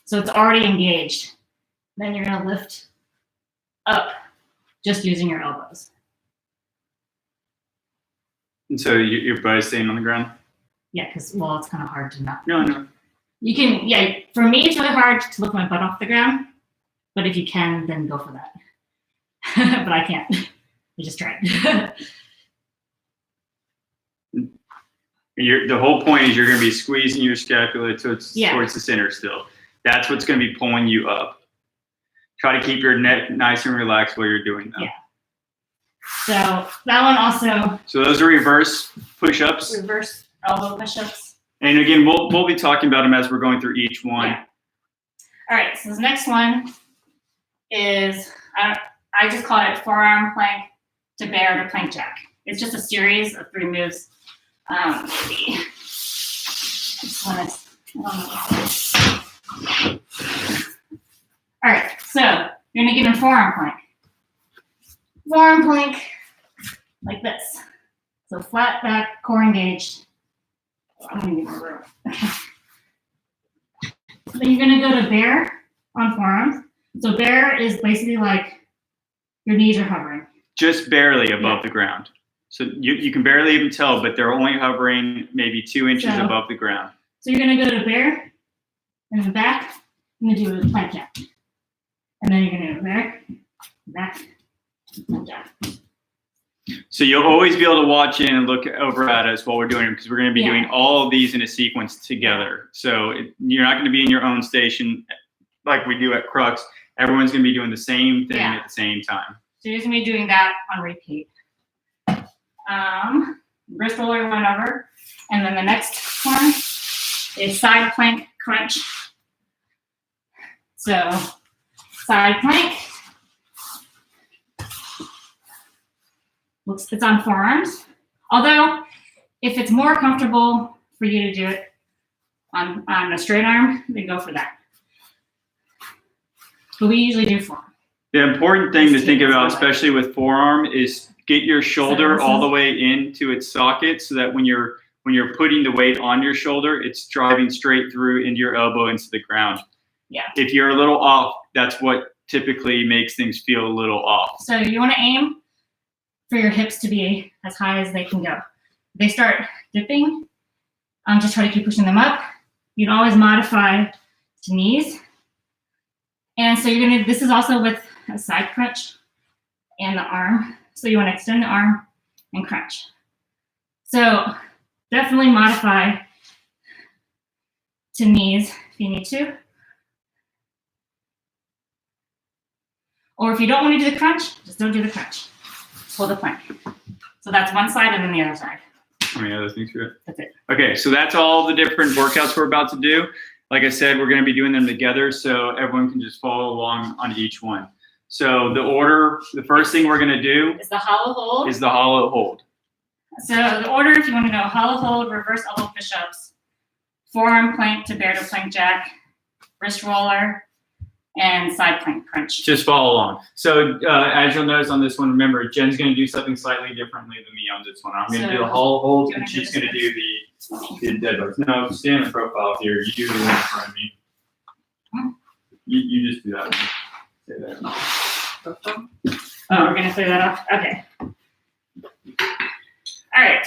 So it's already engaged. Then you're going to lift up just using your elbows. And so your butt is staying on the ground? Yeah, because, well, it's kind of hard to not. No. You can, yeah, for me, it's really hard to lift my butt off the ground. But if you can, then go for that. But I can't. I just tried. The whole point is you're going to be squeezing your scapula towards the center still. That's what's going to be pulling you up. Try to keep your neck nice and relaxed while you're doing that. Yeah. So that one also. So those are reverse push-ups. Reverse elbow push-ups. And again, we'll be talking about them as we're going through each one. Yeah. All right. So the next one is I just call it forearm plank to bear to plank jack. It's just a series of 3 moves. Maybe this one is. All right, so you're gonna get in forearm plank. Forearm plank, like this. So flat back, core engaged. I'm gonna get my room. Then you're gonna go to bear on forearms. So bear is basically like your knees are hovering. Just barely above the ground. So you can barely even tell, but they're only hovering maybe 2 inches above the ground. So you're gonna go to bear, and the back, you're gonna do a plank jack. And then you're gonna go back, plank jack. So you'll always be able to watch in and look over at us while we're doing them because we're gonna be doing all of these in a sequence together. So you're not gonna be in your own station like we do at Crux. Everyone's gonna be doing the same thing at the same time. So you're just gonna be doing that on repeat. Wrist roller went over, and then the next one is side plank crunch. So side plank, it's on forearms. Although, if it's more comfortable for you to do it on a straight arm, then go for that. But we usually do forearm. The important thing to think about, especially with forearm, is get your shoulder all the way into its socket so that when you're putting the weight on your shoulder, it's driving straight through into your elbow into the ground. Yeah. If you're a little off, that's what typically makes things feel a little off. So you want to aim for your hips to be as high as they can go. If they start dipping, just try to keep pushing them up. You can always modify to knees. And so this is also with a side crunch and the arm. So you want to extend the arm and crunch. So definitely modify to knees if you need to. Or if you don't want to do the crunch, just don't do the crunch. Hold the plank. So that's one side and then the other side. How many other things do it? That's it. Okay, so that's all the different workouts we're about to do. Like I said, we're going to be doing them together so everyone can just follow along on each one. So the first thing we're going to do is the hollow hold. So the order, if you want to know, hollow hold, reverse elbow push-ups, forearm plank to bear to plank jack, wrist roller, and side plank crunch. Just follow along. So as you'll notice on this one, remember, Jen's going to do something slightly differently than me on this one. I'm going to do the hollow hold, and she's going to do the dead bugs. No, stand in profile here. You do the one in front of me. You just do that one. Say that. Oh, we're going to clear that off? Okay. All right.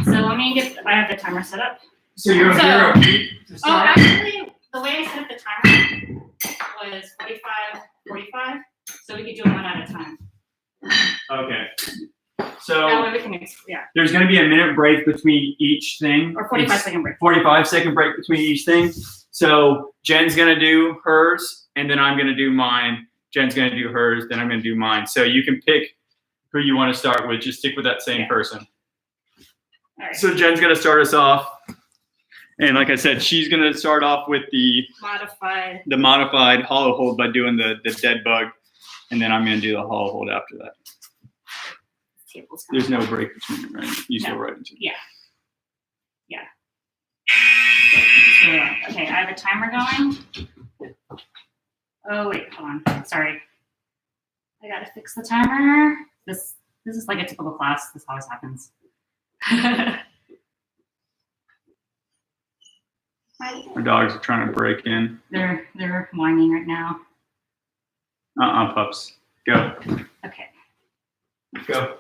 So let me I have the timer set up. So you're a beat to start? Actually, the way I set up the timer was 45. So we could do them one at a time. Okay. So that way we can, there's going to be a minute break between each thing. Or 45-second break. 45-second break between each thing. So Jen's going to do hers, and then I'm going to do mine. Jen's going to do hers, then I'm going to do mine. So you can pick who you want to start with. Just stick with that same person. All right. So Jen's going to start us off. And like I said, she's going to start off with the modified hollow hold by doing the dead bug. And then I'm going to do the hollow hold after that. There's no break between them, right? You still right into it. Yeah. Okay, I have a timer going. Oh, wait, hold on. Sorry. I got to fix the timer. This is like a typical class. This always happens. Our dogs are trying to break in. They're whining right now. Pups. Go. Okay. Go.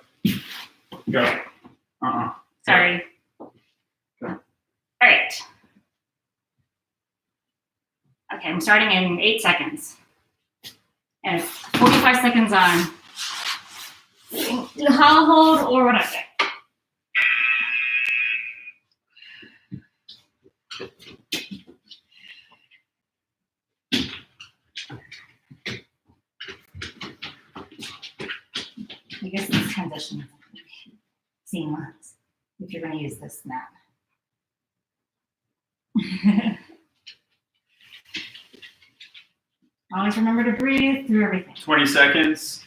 Sorry. Go. All right. Okay, I'm starting in 8 seconds. And it's 45 seconds on. Do the hollow hold or whatever. I guess this transition is seamless if you're going to use this map. Always remember to breathe through everything. 20 seconds.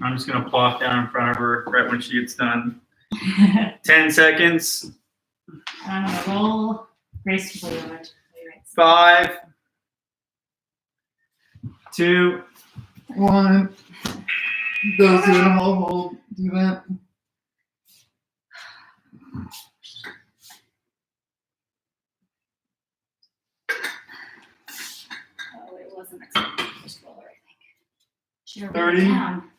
I'm just going to plop down in front of her right when she gets done. 10 seconds. I'm going to roll gracefully over to the right side. 5, 2, 1. Those doing a hollow hold, do that. Oh, it wasn't expecting the first roller, I think. Should have 30. written it down.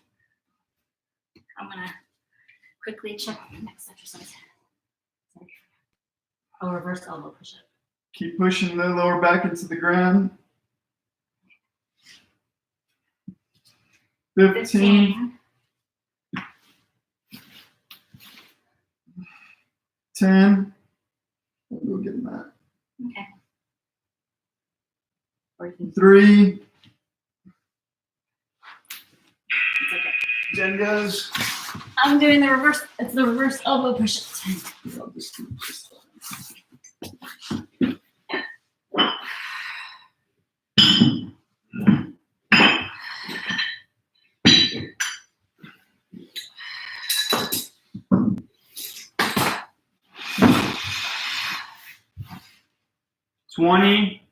I'm going to quickly check the next exercise. Oh, reverse elbow push-up. Keep pushing the lower back into the ground. 15. 10. We'll get that. Okay. Or you can, 3. it's okay. Jen goes. I'm doing the reverse. It's the reverse elbow push-up. I'll just do this. 20.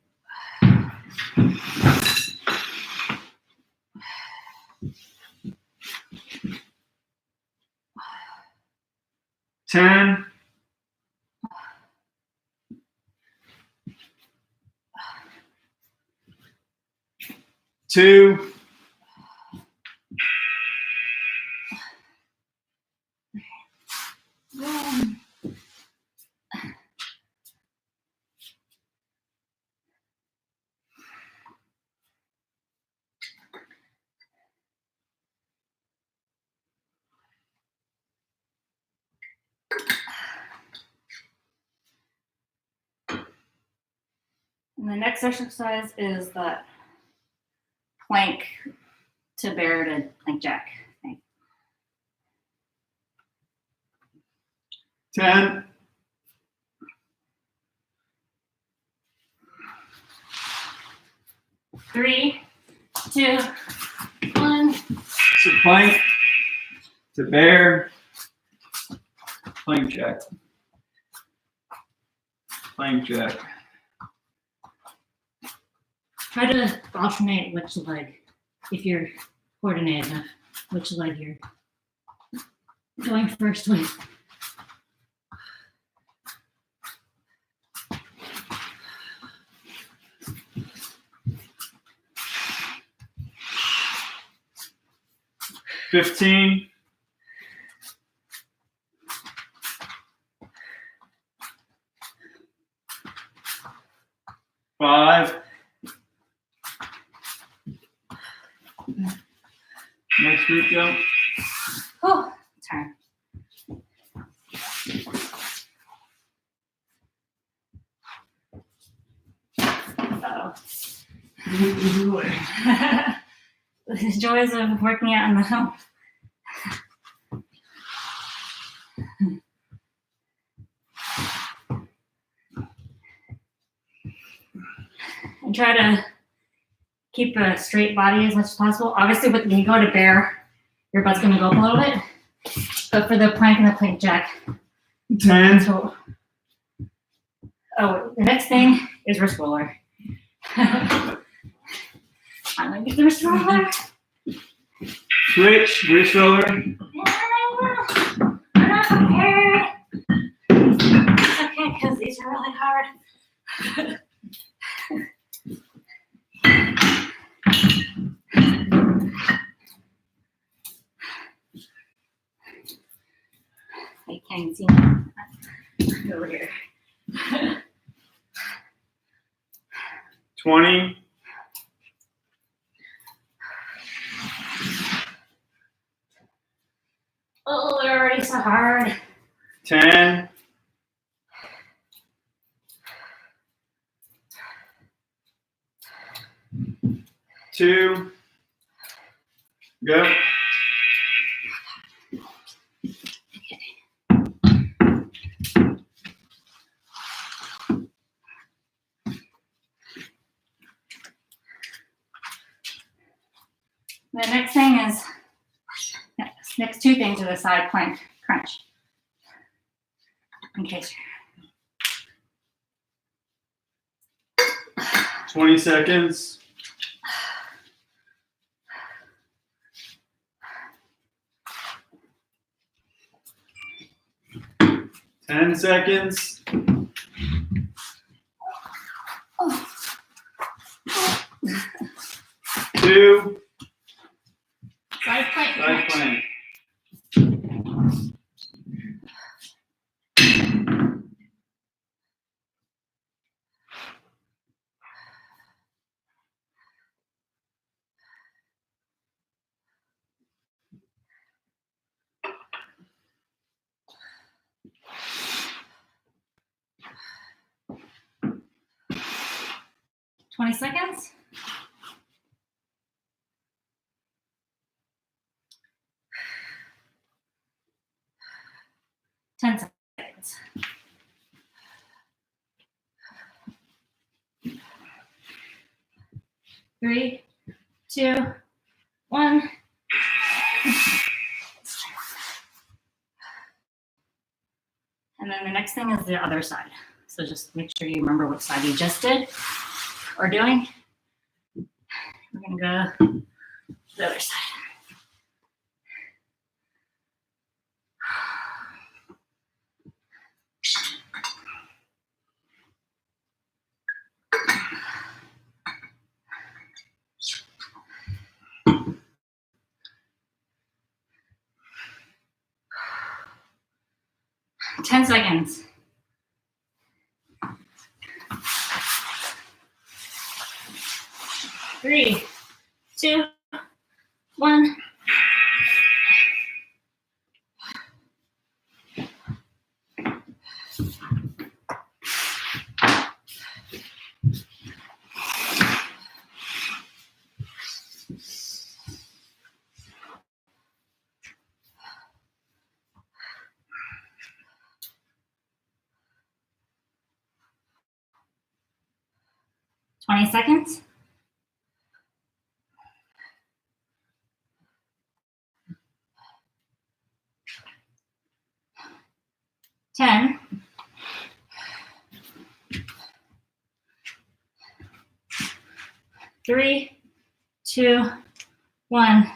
10. 2. 1. And the next exercise is that plank to bear to plank jack thing. 10. 3, 2, 1. So plank to bear, plank jack. Plank jack. Try to alternate which leg, if you're coordinated enough, which leg you're going first with. $15. $5. Next group, go. Oh, turn. Uh-oh. The joys of working out in the home. And try to keep a straight body as much as possible. Obviously, when you go to bear, your butt's going to go up a little bit. But for the plank and the plank jack, 10. so, oh, the next thing is wrist roller. I'm going to get the wrist roller. Switch, wrist roller. I'm not prepared. It's okay, because these are really hard. I can't even see me over here. 20. Oh, they're already so hard. 10. 2. Go. The next thing is, next two things are the side plank crunch. In case 20 seconds. you're 10 seconds. Two. side plank Side crunch. plank. 20 seconds. Ten seconds. Three, two, one. And then the next thing is the other side. So just make sure you remember what side you just did or doing. We're gonna go to the other side. Ten seconds. Three, two, one. Twenty seconds. Ten. 3, 2, 1.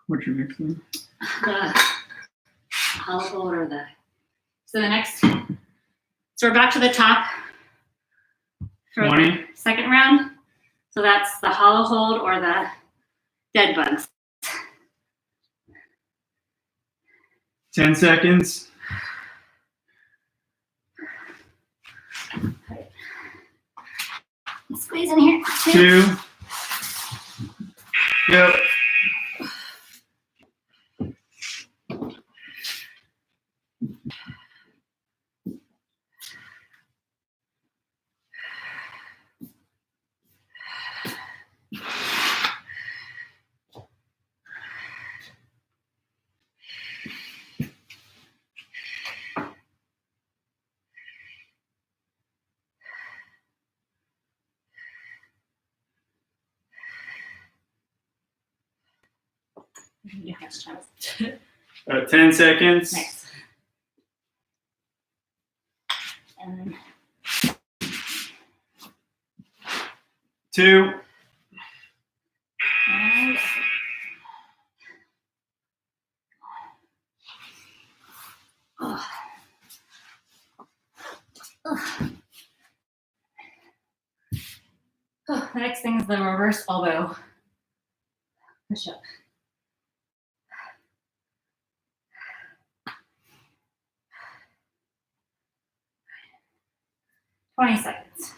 What's your next one? The hollow hold or the. So the next. So we're back to the top for 20. the second round. So that's the hollow hold or the dead bugs. 10 seconds. Squeeze in here. 2. Go. You have to try this. 10 seconds. Nice. And then 2. and oh. Oh. Oh, the next thing is the reverse elbow push up. Twenty seconds.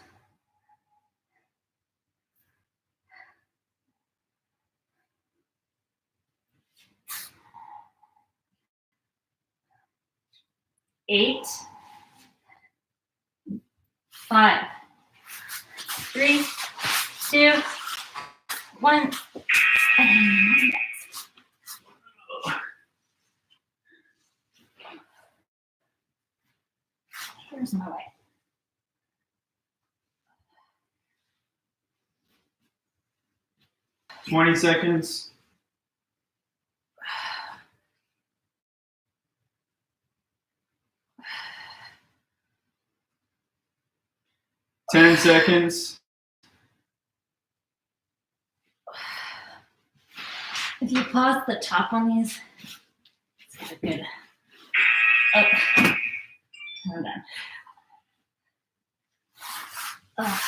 Eight, 5, 3, 2, 1. And here's my light. Twenty seconds. Ten seconds. If you pause the top on these, it's got a good. Oh, hold on. Oh.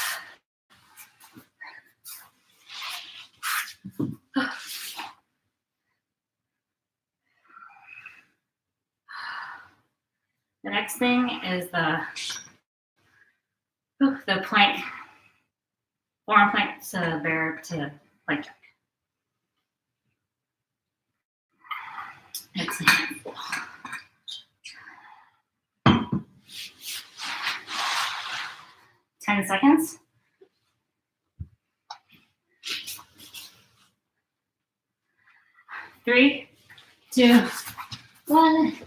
The next thing is the plank, forearm plank to bear to plank jack. Next thing. 10 seconds. 3, 2, 1.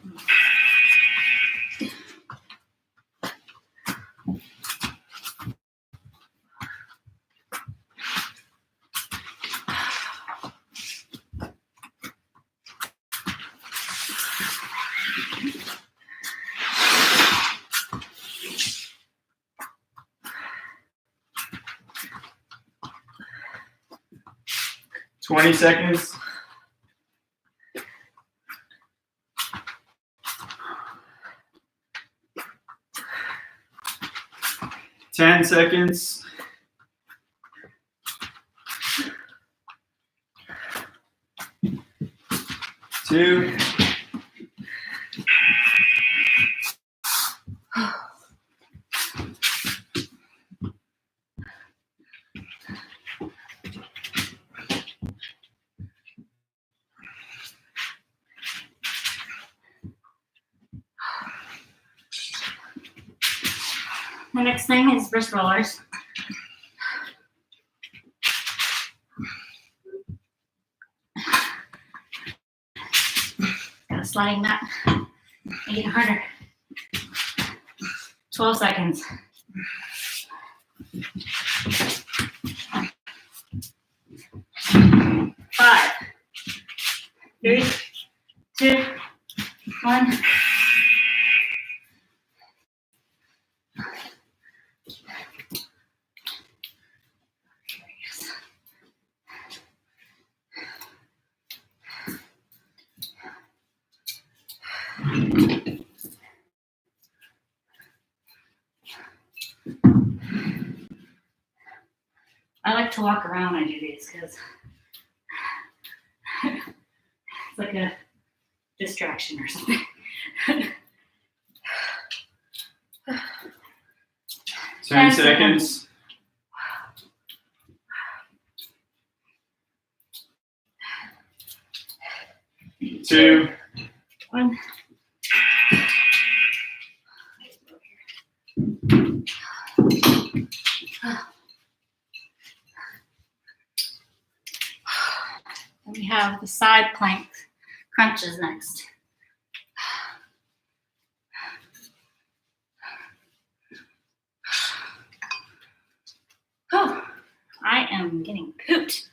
Twenty seconds. 10 seconds. 2. The next thing is wrist rollers. Got a sliding mat. Make it harder. 12 seconds. 3, 2, 1. I like to walk around when I do these because it's like a distraction or something. 10 seconds. Two. 1. And we have the side plank crunches next. Oh, I am getting pooped.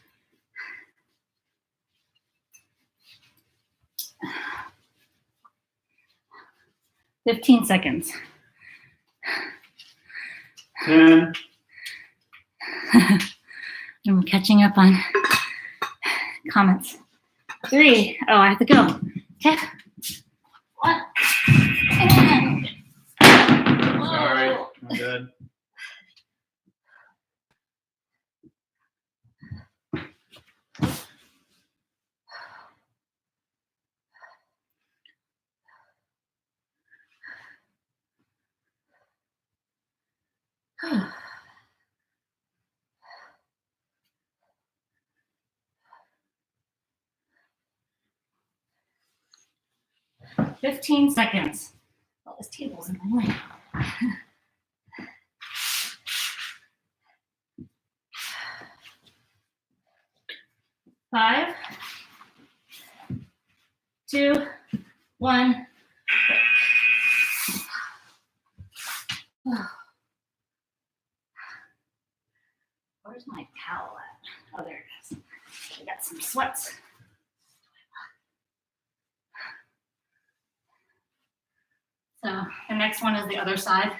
"15 seconds. 10. I'm catching up on comments. 3. Oh, I have to go. Okay. 1. Sorry. I'm good. Whoa. 15 seconds. Oh, this table's in my way. 5, 2, 1. Where's my towel at? Oh, there it is. I got some sweats. So the next one is the other side.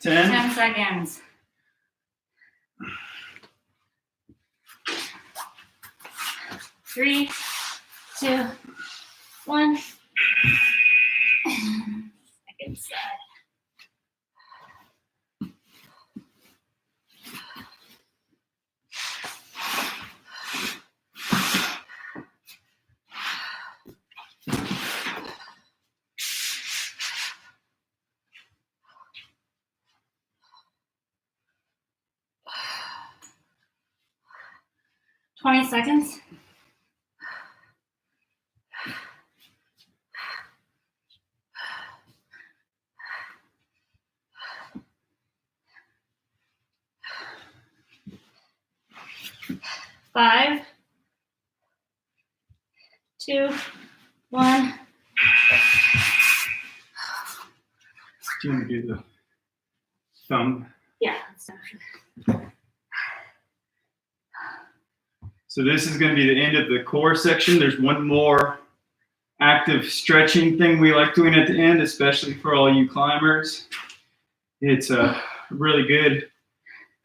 Ten. 10 seconds. 3, 2, 1. Second side. $20 seconds. 5, 2, 1. Do you want to do the thumb? Yeah. So this is going to be the end of the core section. There's one more active stretching thing we like doing at the end, especially for all you climbers. It's a really good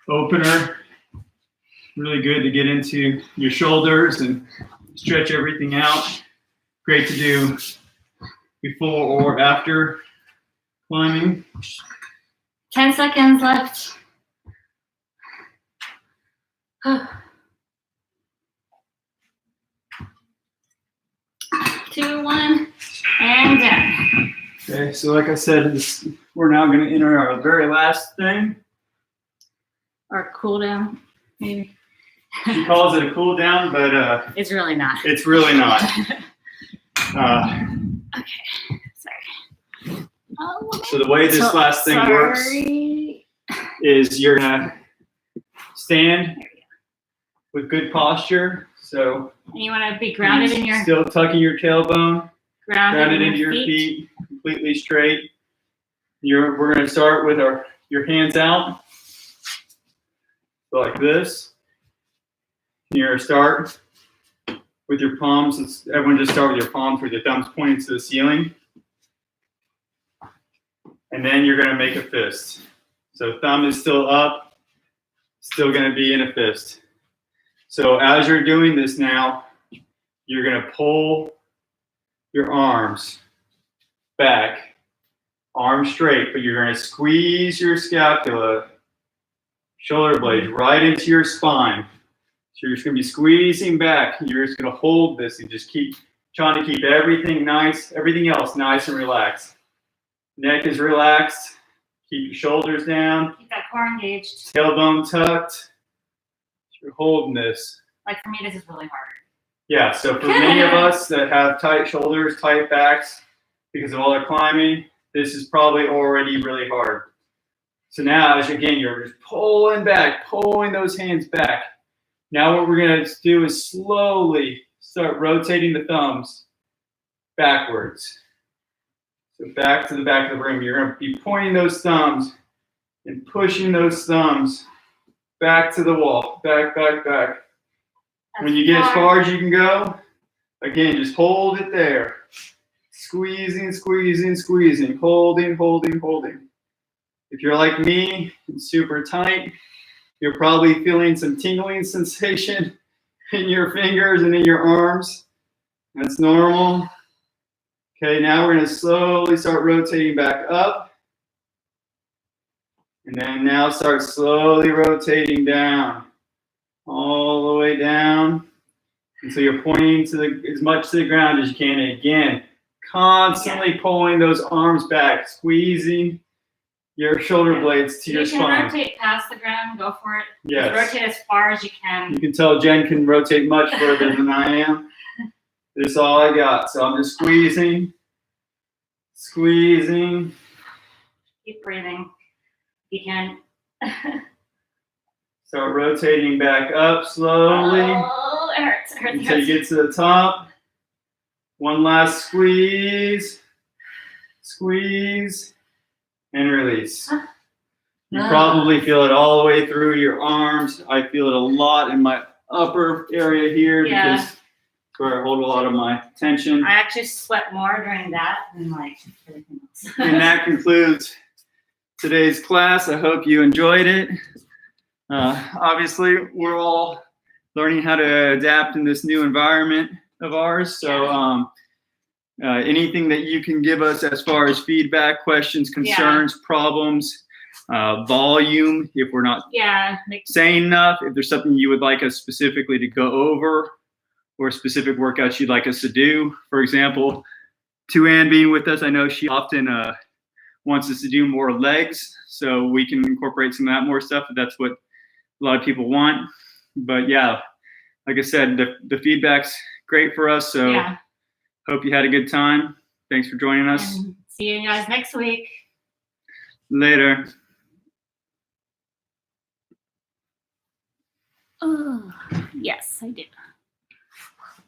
opener, really good to get into your shoulders and stretch everything out. Great to do before or after climbing. 10 seconds left. 2, 1, and done. Okay, so like I said, we're now going to enter our very last thing. Or cool down, maybe. She calls it a cool down, but It's really not. it's really not. Okay, sorry. Oh, So the way this last thing works is you're gonna stand with good posture. So And you want to be grounded in your still tucking your tailbone, grounded in into your feet, completely straight. We're going to start with your hands out, so like this. You're going to start with your palms. Everyone just start with your palms with your thumbs pointing to the ceiling. And then you're going to make a fist. So thumb is still up, still going to be in a fist. So as you're doing this now, you're going to pull your arms back, arms straight, but you're going to squeeze your scapula, shoulder blades right into your spine. So you're just going to be squeezing back. You're just going to hold this and just keep trying to keep everything else nice and relaxed. Neck is relaxed. Keep your shoulders down. Keep that core engaged. Tailbone tucked. You're holding this. Like for me, this is really hard. Yeah, so for many of us that have tight shoulders, tight backs, because of all our climbing, this is probably already really hard. So now, you're just pulling back, pulling those hands back. Now what we're going to do is slowly start rotating the thumbs backwards. So back to the back of the room. You're going to be pointing those thumbs and pushing those thumbs back to the wall. Back, back, back. When you get as far as you can go, again, just hold it there. Squeezing, squeezing, squeezing. Holding, holding, holding. If you're like me and super tight, you're probably feeling some tingling sensation in your fingers and in your arms. That's normal. Okay, now we're going to slowly start rotating back up. And then now start slowly rotating down. All the way down. Until you're pointing as much to the ground as you can. And again, constantly pulling those arms back, squeezing your shoulder blades to your spine. You can rotate past the ground, go for it. Yes. Just rotate as far as you can. You can tell Jen can rotate much further than I am. This is all I got. So I'm just squeezing, squeezing. Keep breathing. You can. Start rotating back up slowly. Oh, it hurts. It hurts. Until you get to the top. One last squeeze. Squeeze. And release. You probably feel it all the way through your arms. I feel it a lot in my upper area here because it's where I hold a lot of my tension. I actually sweat more during that than like everything else. And that concludes today's class. I hope you enjoyed it. Obviously, we're all learning how to adapt in this new environment of ours. So anything that you can give us as far as feedback, questions, concerns, problems, volume, if we're not saying enough, if there's something you would like us specifically to go over or specific workouts you'd like us to do. For example, Tu-Ann being with us, I know she often wants us to do more legs, so we can incorporate some of that more stuff if that's what a lot of people want. But yeah, like I said, the feedback's great for us, so hope you had a good time. Thanks for joining us. And see you guys next week. Later. Oh, yes, I did.